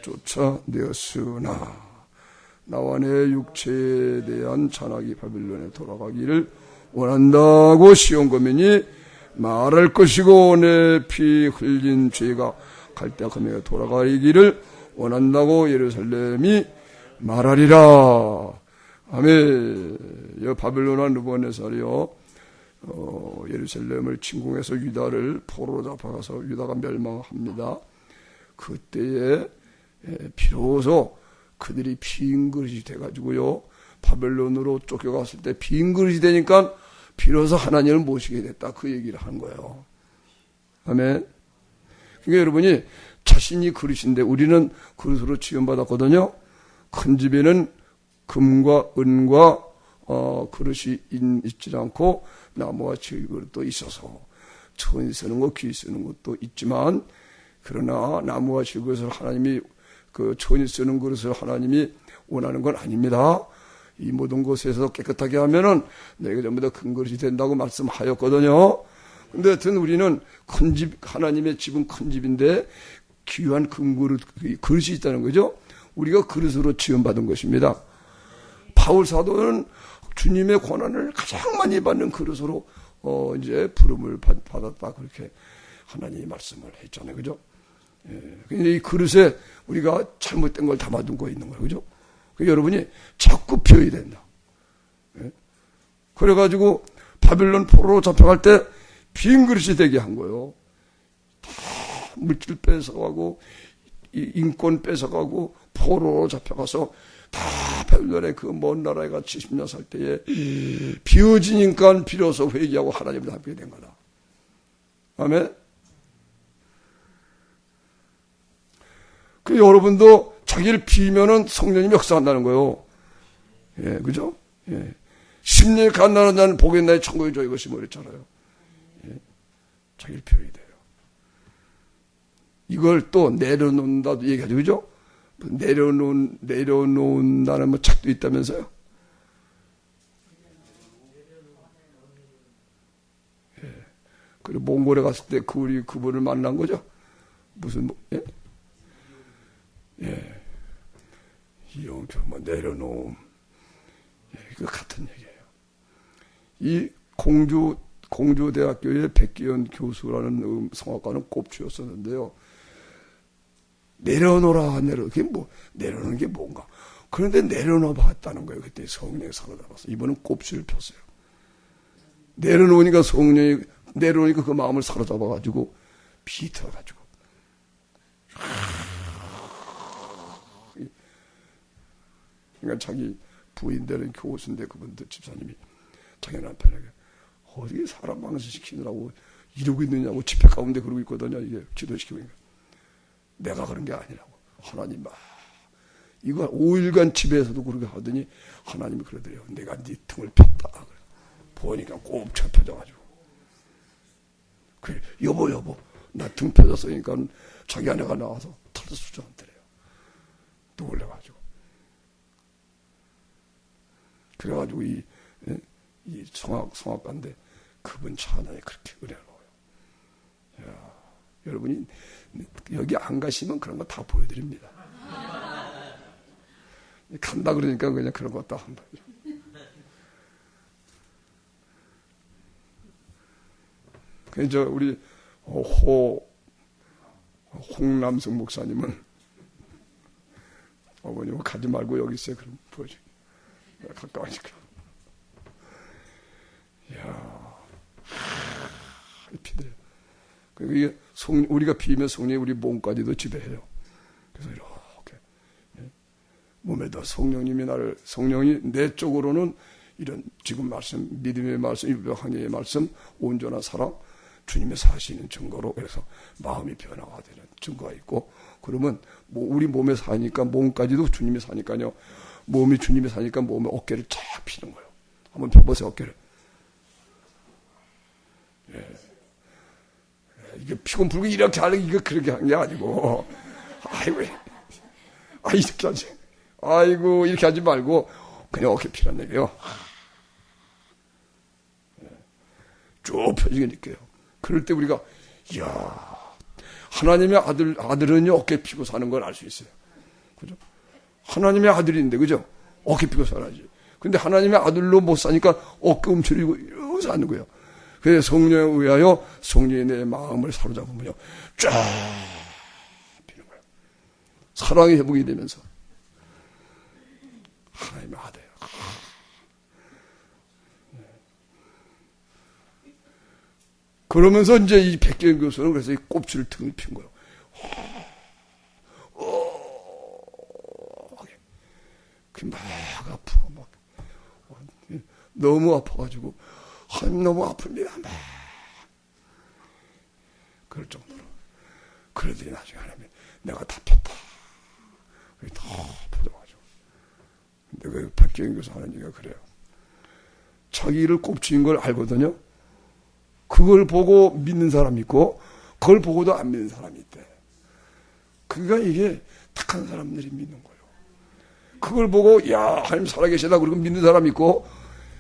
쫓아내었으나 나와 내 육체에 대한 잔악이 바벨론에 돌아가기를 원한다고 시온 거민이 말할 것이고 내 피 흘린 죄가 갈대금에 돌아가기를 원한다고 예루살렘이 말하리라. 아멘. 여 바벨론한 느부갓네살이요 예루살렘을 침공해서 유다를 포로로 잡아가서 유다가 멸망합니다. 그때에 비로소 그들이 빈 그릇이 돼가지고요 바벨론으로 쫓겨갔을 때 빈 그릇이 되니까 비로소 하나님을 모시게 됐다, 그 얘기를 한 거예요. 아멘. 그러니까 여러분이 자신이 그릇인데 우리는 그릇으로 지원받았거든요. 큰 집에는 금과 은과 그릇이 있지 않고 나무와 질그릇도 있어서 천이 쓰는 것, 귀 쓰는 것도 있지만, 그러나 나무와 질그릇을 하나님이 그 천이 쓰는 그릇을 하나님이 원하는 건 아닙니다. 이 모든 것에서 깨끗하게 하면은 내가 전부 다 큰 그릇이 된다고 말씀하였거든요. 근데 하여튼 우리는 큰 집, 하나님의 집은 큰 집인데 귀한 금그릇, 그릇이 있다는 거죠. 우리가 그릇으로 지원받은 것입니다. 바울 사도는 주님의 권한을 가장 많이 받는 그릇으로 이제 부름을 받았다, 그렇게 하나님이 말씀을 했잖아요, 그죠? 예. 근데 이 그릇에 우리가 잘못된 걸 담아둔 거 있는 거예요, 그죠? 여러분이 자꾸 비워야 된다. 예? 그래가지고 바벨론 포로로 잡혀갈 때 빈 그릇이 되게 한 거예요. 다 물질 뺏어가고 인권 뺏어가고 포로로 잡혀가서 다 바벨론의 그 먼 나라에 가 70년 살 때에 비워지니까 비로소 회개하고 하나님을 함께 된 거다. 아멘. 그 여러분도 자기를 비면은 성령님이 역사한다는 거예요. 예, 그죠? 예. 10년이 간다는 자는 복이 나의 천국에 줘, 이것이 뭐랬잖아요. 예. 자기를 비워야 돼요. 이걸 또 내려놓는다도 얘기하죠, 그죠? 내려놓는다는 뭐 책도 있다면서요? 예. 그리고 몽골에 갔을 때 우리 그분을 만난 거죠? 무슨, 예? 예. 이용표, 내려놓음. 예, 그 같은 얘기예요. 이 공주대학교의 백기현 교수라는 성악가는 꼽주였었는데요. 내려놓으라, 내려놓는 게 뭔가. 그런데 내려놓아 봤다는 거예요. 그때 성령이 사로잡아서. 이번은 꼽주를 폈어요. 내려놓으니까 내려놓으니까 그 마음을 사로잡아가지고, 비틀어가지고. 그러니까 자기 부인 되는 교수인데 그분들 집사님이 자기 남편에게 어떻게 사람 망신시키느라고 이러고 있느냐고 집회 가운데 그러고 있거든요. 이게 기도시키고 있는 거예요. 내가 그런 게 아니라고. 하나님 막 이거 5일간 집에서도 그렇게 하더니 하나님이 그러더래요. 내가 네 등을 폈다. 보니까 꼭 접혀져가지고. 그래, 여보, 나 등 펴졌으니까 자기 아내가 나와서 털어주지 않더래요. 놀래가지고. 그래가지고 이 성악가인데 그분 찬양이 그렇게 은혜로워요. 야, 여러분이 여기 안 가시면 그런 거 다 보여드립니다. 간다 그러니까 그냥 그런 거 다 한다. 그래서 우리 홍남성 목사님은 어머님 가지 말고 여기 있어요. 그럼 보여줘. 가까우니까. 이야, 피드려. 이게 우리가 비면 성령이 우리 몸까지도 지배해요. 그래서 이렇게 몸에다 성령이 내 쪽으로는 이런 지금 말씀, 믿음의 말씀, 일병항해의 말씀, 온전한 사랑, 주님의 사시는 증거로 그래서 마음이 변화가 되는 증거가 있고, 그러면 우리 몸에 사니까 몸까지도 주님이 사니까요. 몸이 주님이 사니까 몸에 어깨를 쫙 피는 거예요. 한번 펴보세요, 어깨를. 예. 이게 피곤 불고 이렇게 하는 이거 그렇게 한 게 아니고, 아이고, 이렇게 하지. 아이고, 이렇게 하지 말고, 그냥 어깨 피란 얘기예요. 쭉 펴지게 느껴요. 그럴 때 우리가, 이야, 하나님의 아들은요, 어깨 피고 사는 걸 알 수 있어요. 그죠? 하나님의 아들인데, 그죠? 어깨 피고 살아야지. 근데 하나님의 아들로 못 사니까 어깨 움츠리고 이러고 사는 거예요. 그래서 성령에 의하여 성령이 내 마음을 사로잡으면요, 쫙 피는 거예요. 사랑이 회복이 되면서. 하나님의 아들. 그러면서 이제 이 백경 교수는 그래서 이 꼽치를 등을 핀 거예요. 막 아프고 막 너무 아파가지고 너무 아픕니다. 막 그럴 정도로. 그러더니 나중에 하나님이 내가 다 폈다. 다 펴져가지고. 근데 그 백경 교수 하는 얘기가 그래요. 자기를 꼽치인 걸 알거든요. 그걸 보고 믿는 사람이 있고 그걸 보고도 안 믿는 사람이 있대. 그러니까 이게 착한 사람들이 믿는 거예요. 그걸 보고 야 하나님 살아계시다 그러고 믿는 사람이 있고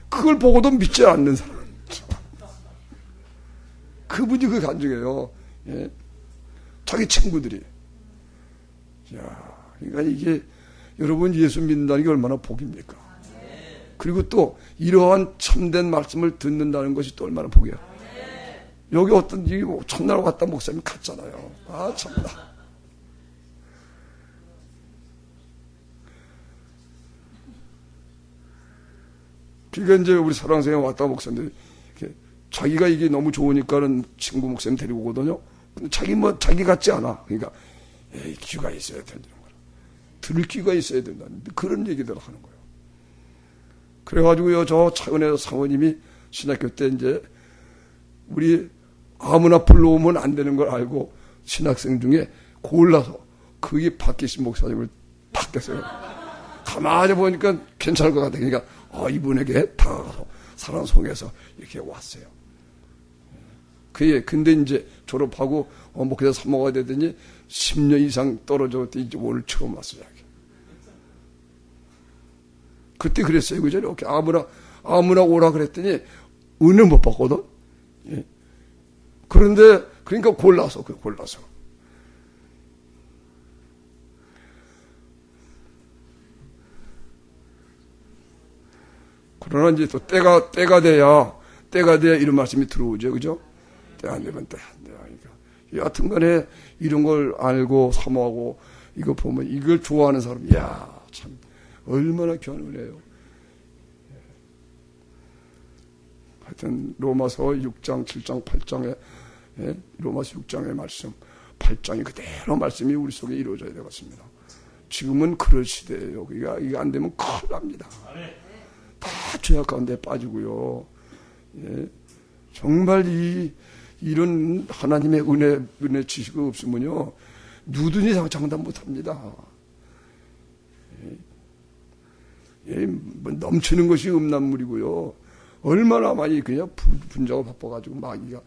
그걸 보고도 믿지 않는 사람. 그분이 그 간증이에요. 예? 자기 친구들이. 야, 그러니까 이게 여러분 예수 믿는다는 게 얼마나 복입니까? 그리고 또 이러한 참된 말씀을 듣는다는 것이 또 얼마나 복이야. 여기 어떤 첫날 갔다 목사님 갔잖아요. 아 참나. 그러니까 이제 우리 사랑생에 왔다 목사님들 자기가 이게 너무 좋으니까는 친구 목사님 데리고 오거든요. 근데 자기 같지 않아. 그러니까 귀가 있어야 된다는 거야. 들을 귀가 있어야 된다는 그런 얘기들을 하는 거예요. 그래가지고요 저 차은혜 사모님이 신학교 때 이제 우리 아무나 불러오면 안 되는 걸 알고 신학생 중에 골라서 그게 박기신 목사님을 딱 댔어요. 가만히 보니까 괜찮을 것 같아. 그러니까 이분에게 다가가서 사랑 속에서 이렇게 왔어요. 근데 이제 졸업하고 목회자 사모가 되더니 10년 이상 떨어졌더니 이제 오늘 처음 왔어요. 그때 그랬어요. 그죠? 이렇게 아무나 오라 그랬더니 은혜 못 받거든. 예. 그런데 그러니까 골라서. 그러나 이제 또 때가 돼야 이런 말씀이 들어오죠. 그죠? 때 안 되면 때 안 돼요. 그러니까 여하튼간에 이런 걸 알고 사모하고 이거 보면 이걸 좋아하는 사람, 야 참 얼마나 견울해요. 하여튼 로마서 6장, 7장, 8장에 로마서 6장의 말씀, 8장이 그대로 말씀이 우리 속에 이루어져야 되겠습니다. 지금은 그럴 시대예요. 이게 안 되면 큰일 납니다. 다 죄악 가운데 빠지고요. 예. 정말 이런 하나님의 은혜 지식이 없으면요 누구든지 장담 못합니다. 예. 뭐 넘치는 것이 음란물이고요. 얼마나 많이 그냥 분자가 바빠가지고 마귀가.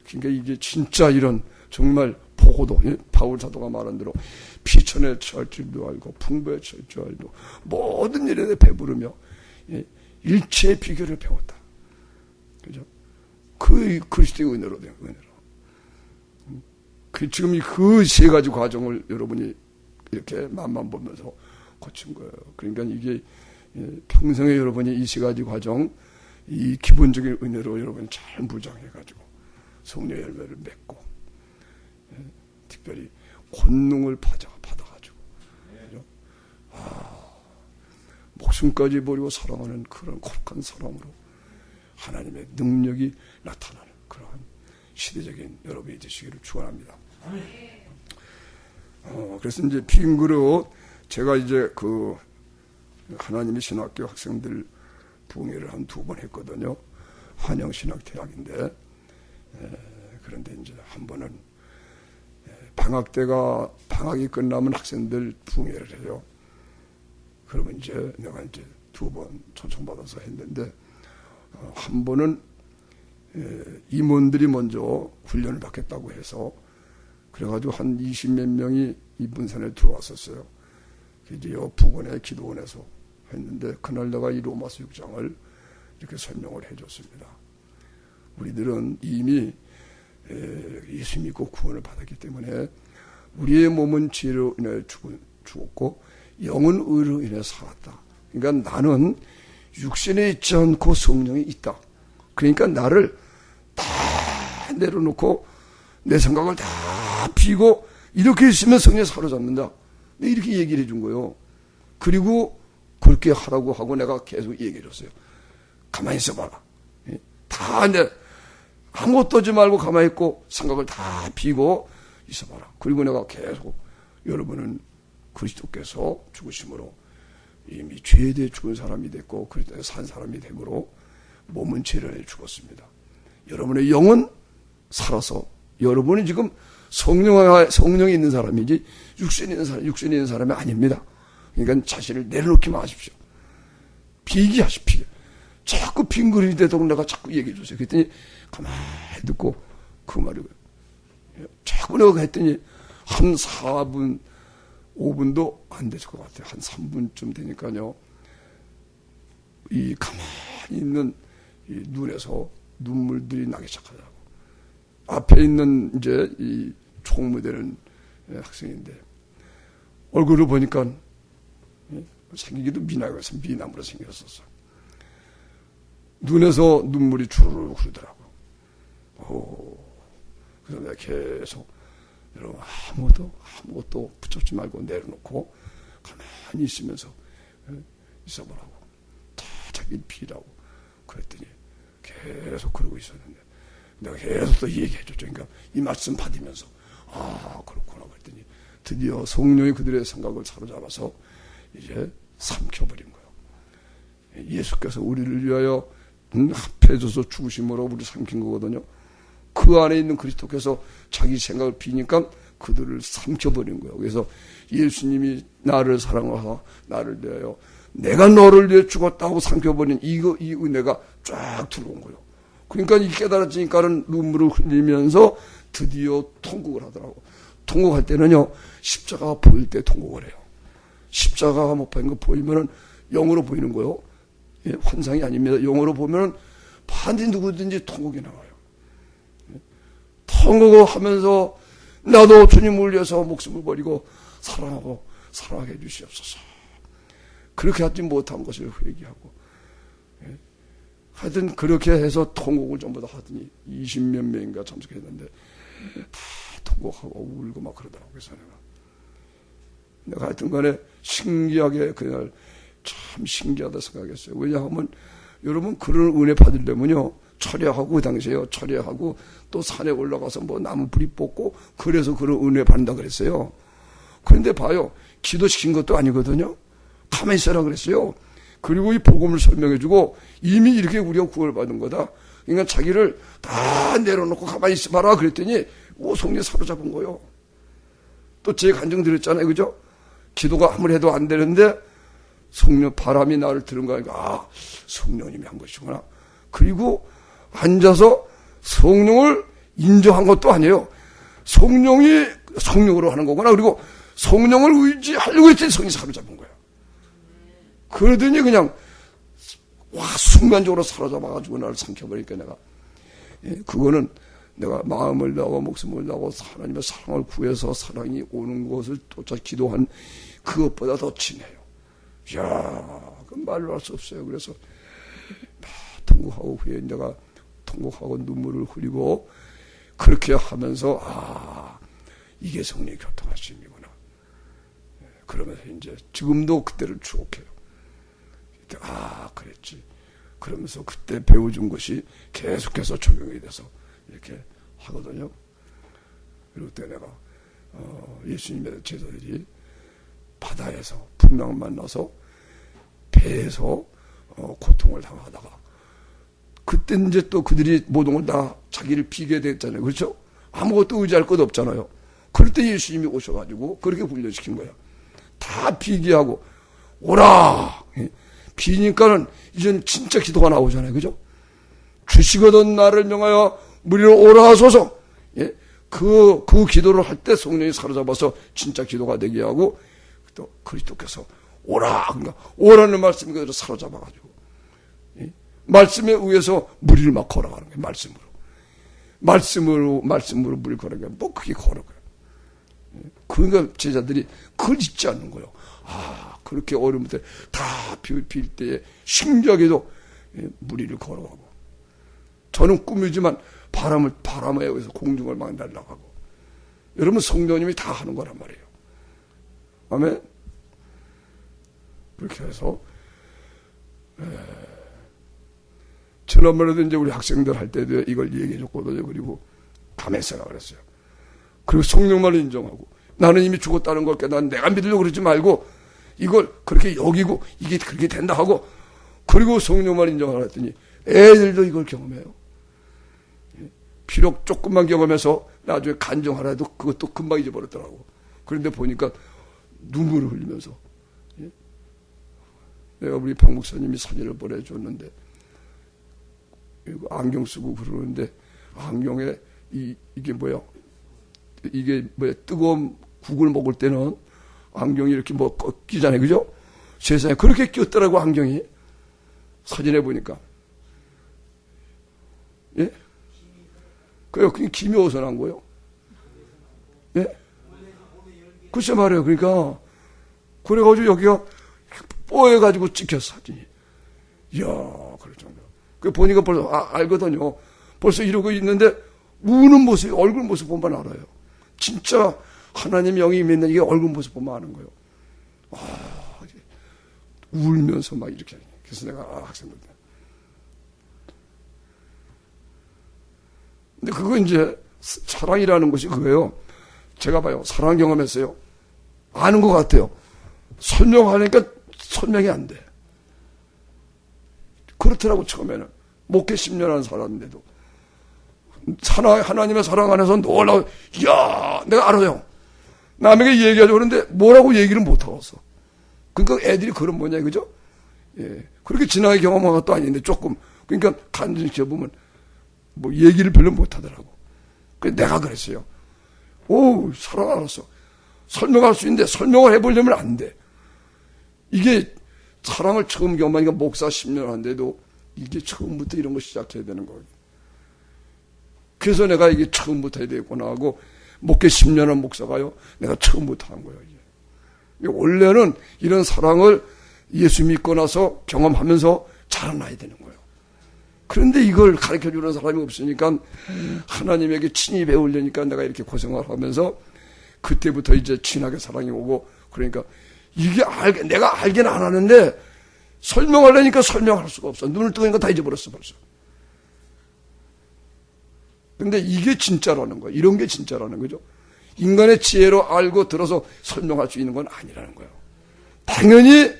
그러니까 이게 진짜 이런 정말 보고도 바울 사도가 말한 대로 피천에 처할 줄도 알고 풍부에 처할 줄 알고 모든 일에 배부르며 일체의 비결을 배웠다. 그죠? 그 그리스도의 은혜로 된 은혜로. 지금 그 세 가지 과정을 여러분이 이렇게 맛만 보면서 거친 거예요. 그러니까 이게 평생에 여러분이 이 세 가지 과정, 이 기본적인 은혜로 여러분이 잘 무장해가지고 성령의 열매를 맺고, 특별히 권능을 받아가지고, 그죠? 목숨까지 버리고 사랑하는 그런 거룩한 사랑으로 하나님의 능력이 나타나는 그러한 시대적인 여러분이 되시기를 축원합니다. 그래서 이제 빈 그릇, 제가 이제 그 하나님의 신학교 학생들 부흥회를 한 2번 했거든요. 한영신학대학인데, 그런데 이제 한 번은 방학이 끝나면 학생들 부흥회를 해요. 그러면 이제 내가 이제 2번 초청받아서 했는데, 한 번은 임원들이 먼저 훈련을 받겠다고 해서 그래가지고 한 20몇 명이 이분산에 들어왔었어요. 이제 부근의 기도원에서 했는데 그날 내가 이 로마서 6장을 이렇게 설명을 해줬습니다. 우리들은 이미 예수 믿고 구원을 받았기 때문에 우리의 몸은 죄로 인해 죽었고 영은 의로 인해 살았다. 그러니까 나는 육신에 있지 않고 성령이 있다. 그러니까 나를 다 내려놓고 내 생각을 다 비고 이렇게 있으면 성령에 사로잡는다. 이렇게 얘기를 해준 거예요. 그리고 그렇게 하라고 하고 내가 계속 얘기해 줬어요. 가만히 있어봐라. 다 아무것도 하지 말고 가만히 있고 생각을 다 비고 있어봐라. 그리고 내가 계속 여러분은 그리스도께서 죽으심으로 이미 죄에 대해 죽은 사람이 됐고 그리스도에 산 사람이 되므로 몸은 죄를 해 죽었습니다. 여러분의 영은 살아서 여러분이 지금 성령이 있는 사람이지 육신이 있는 사람이 아닙니다. 그러니까 자신을 내려놓기만 하십시오. 비기하십시오. 자꾸 빈 그릇이 되도록 내가 자꾸 얘기해 주세요. 그랬더니 가만히 듣고 그 말을 자꾸 내가 했더니 한 4분 5분도 안 됐을 것 같아요. 한 3분쯤 되니까요. 이 가만히 있는 이 눈에서 눈물들이 나기 시작하더라고. 앞에 있는 이제 이 총무되는 학생인데 얼굴을 보니까 생기기도 미남으로 생겼었어. 눈에서 눈물이 주르륵 흐르더라고. 그래서 내가 계속 여러분 아무것도 붙잡지 말고 내려놓고 가만히 있으면서 있어보라고. 다 자기 비라고. 그랬더니 계속 그러고 있었는데 내가 계속 또 얘기해줬죠. 그러니까 이 말씀 받으면서 그렇구나 그랬더니 드디어 성령이 그들의 생각을 사로잡아서 이제 삼켜버린 거예요. 예수께서 우리를 위하여 합해져서 죽으심으로 우리를 삼킨 거거든요. 그 안에 있는 그리스도께서 자기 생각을 비니까 그들을 삼켜버린 거예요. 그래서 예수님이 나를 사랑하사 나를 대하여 내가 너를 위해 죽었다고 삼켜버린 이 은혜가 쫙 들어온 거예요. 그러니까 이 깨달아지니까는 눈물을 흘리면서 드디어 통곡을 하더라고. 통곡할 때는요, 십자가가 보일 때 통곡을 해요. 십자가가 못 보이는 거 보이면은 영으로 보이는 거요. 예, 환상이 아닙니다. 영어로 보면 반드시 누구든지 통곡이 나와요. 통곡을 하면서 나도 주님을 위해서 목숨을 버리고 사랑하게 해주시옵소서. 그렇게 하지 못한 것을 회개하고 하여튼 그렇게 해서 통곡을 전부 다 하더니 20몇 명인가 참석했는데 다 통곡하고 울고 막 그러더라고요. 그래서 내가 하여튼 간에 신기하게 그날 참 신기하다 생각했어요. 왜냐하면 여러분 그런 은혜 받으려면요 철야하고 그 당시에요 철야하고 또 산에 올라가서 뭐 나무 뿌리 뽑고 그래서 그런 은혜 받는다 그랬어요. 그런데 봐요 기도시킨 것도 아니거든요. 가만히 있어라 그랬어요. 그리고 이 복음을 설명해주고 이미 이렇게 우리가 구원을 받은 거다. 그러니까 자기를 다 내려놓고 가만히 있어봐라 그랬더니 성령에 사로잡은 거예요. 또 제 간증 드렸잖아요. 그죠? 기도가 아무리 해도 안 되는데 성령 바람이 나를 드는 거니까 아, 성령님이 한 것이구나. 그리고 앉아서 성령을 인정한 것도 아니에요. 성령이 성령으로 하는 거구나. 그리고 성령을 의지하려고 했더니 성이 사로잡은 거야. 그러더니 그냥 와 순간적으로 사로잡아가지고 나를 삼켜버리니까 내가 그거는 내가 마음을 다하고 목숨을 다하고 하나님의 사랑을 구해서 사랑이 오는 것을 쫓아 기도한 그것보다 더 진해요. 이야, 그 말로 할 수 없어요. 그래서 통곡하고 후에 내가 통곡하고 눈물을 흘리고 그렇게 하면서 아, 이게 성령의 교통하심이구나. 그러면서 이제 지금도 그때를 추억해요. 아, 그랬지. 그러면서 그때 배워준 것이 계속해서 적용이 돼서 이렇게 하거든요. 그리고 그때 내가 예수님의 제자들이 바다에서 풍랑을 만나서 배에서 고통을 당하다가 그때 이제 또 그들이 모든 걸 다 자기를 비게 됐잖아요. 그렇죠? 아무것도 의지할 것 없잖아요. 그럴 때 예수님이 오셔가지고 그렇게 훈련시킨 거야. 다 비기하고 오라. 비니까는 이제는 진짜 기도가 나오잖아요. 그죠? 주시거든 나를 명하여 무리로 오라 하소서. 예? 그 기도를 할 때 성령이 사로잡아서 진짜 기도가 되게 하고 또 그리스도께서 오라. 그러니까 오라는 말씀이 그대로 사로잡아가지고 말씀에 의해서 무리를 막 걸어가는 거예요. 말씀으로 무리를 걸어가는 거예요. 뭐 그게 걸어가요. 그러니까 제자들이 그걸 잊지 않는 거예요. 아, 그렇게 어려울 때 다 빌 때에 신기하게도 무리를 걸어가고 저는 꿈이지만 바람에 의해서 공중을 막 날아가고 여러분 성령님이 다 하는 거란 말이에요. 아멘. 그렇게 해서 지난번에도 이제 우리 학생들 할 때도 이걸 얘기해 줬거든요. 그리고 밤에 생각을 했어요. 그리고 성령만 인정하고 나는 이미 죽었다는 걸 깨닫는 내가 믿으려고 그러지 말고 이걸 그렇게 여기고 이게 그렇게 된다 하고 그리고 성령만 인정하라 했더니 애들도 이걸 경험해요. 비록 조금만 경험해서 나중에 간증하라 해도 그것도 금방 잊어버렸더라고. 그런데 보니까 눈물을 흘리면서 내가 우리 박 목사님이 사진을 보내줬는데 안경 쓰고 그러는데 안경에 이게 뭐야? 이게 뭐야? 뜨거운 국을 먹을 때는 안경이 이렇게 뭐 끼잖아요, 그죠? 세상에 그렇게 끼었더라고 안경이. 사진에 보니까. 예? 그래요. 그냥 김이 어디서 난 거예요? 예? 글쎄 말이에요. 그러니까 그래가지고 여기가 뽀해가지고 찍혔어 사진이. 이야, 그럴 정도. 그 보니까 벌써 알거든요. 벌써 이러고 있는데 우는 모습, 얼굴 모습 보면 알아요. 진짜 하나님 영이 있는 이게 얼굴 모습 보면 아는 거예요. 아, 울면서 막 이렇게. 그래서 내가 학생들한테. 근데 그거 이제 사랑이라는 것이 그거예요. 제가 봐요. 사랑 경험했어요. 아는 것 같아요. 설명하니까 설명이 안 돼. 그렇더라고 처음에는. 목회 10년 한 사람인데도. 하나님의 사랑 안에서 놀라워. 이야, 내가 알아요. 남에게 얘기하려고 그러는데 뭐라고 얘기를 못하겠어. 그러니까 애들이 그런 뭐냐, 그죠? 예. 그렇게 지나게 경험한 것도 아닌데 조금. 그러니까 간증 지어보면 뭐 얘기를 별로 못하더라고. 그래서 내가 그랬어요. 오, 사랑 알았어. 설명할 수 있는데 설명을 해보려면 안 돼. 이게 사랑을 처음 경험하니까 목사 10년 한데도 이게 처음부터 이런 거 시작해야 되는 거예요. 그래서 내가 이게 처음부터 해야 되겠구나 하고 목회 10년 한 목사가요. 내가 처음부터 한 거예요. 이게. 원래는 이런 사랑을 예수 믿고 나서 경험하면서 자라나야 되는 거예요. 그런데 이걸 가르쳐주는 사람이 없으니까 하나님에게 친히 배우려니까 내가 이렇게 고생을 하면서 그때부터 이제 진하게 사랑이 오고 그러니까 이게 내가 알긴 안 하는데 설명하려니까 설명할 수가 없어. 눈을 뜨니까 다 잊어버렸어 벌써. 근데 이게 진짜라는 거예요. 이런 게 진짜라는 거죠. 인간의 지혜로 알고 들어서 설명할 수 있는 건 아니라는 거예요. 당연히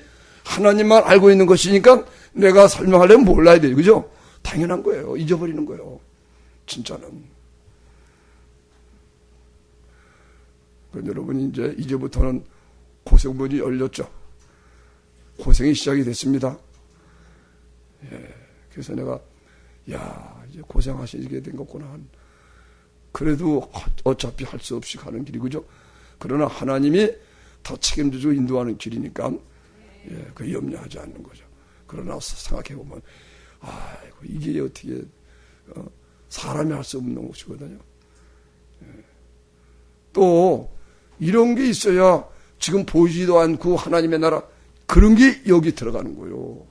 하나님만 알고 있는 것이니까 내가 설명하려면 몰라야 돼요. 그죠? 당연한 거예요. 잊어버리는 거예요. 진짜는. 그러니까 여러분이 이제부터는 고생문이 열렸죠. 고생이 시작이 됐습니다. 예, 그래서 내가 이제 고생하시게 된 거구나. 그래도 어차피 할 수 없이 가는 길이 그죠. 그러나 하나님이 더 책임지고 인도하는 길이니까 그 염려하지 않는 거죠. 그러나 생각해 보면 아이고 이게 어떻게 사람이 할 수 없는 것이거든요. 또 이런 게 있어야 지금 보이지도 않고 하나님의 나라 그런 게 여기 들어가는 거예요.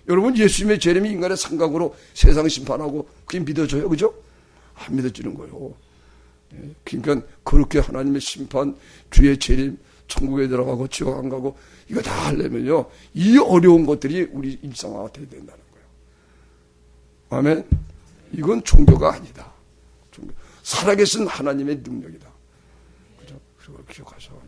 여러분 예수님의 재림이 인간의 생각으로 세상 심판하고 그게 믿어져요. 그죠? 안 믿어지는 거예요. 그러니까 그렇게 하나님의 심판, 주의 재림, 천국에 들어가고 지옥 안 가고 이거 다 하려면요. 이 어려운 것들이 우리 일상화가 돼야 된다는 거예요. 아멘. 이건 종교가 아니다. 종교. 살아계신 하나님의 능력이다. 그죠? 그걸 기억하셔.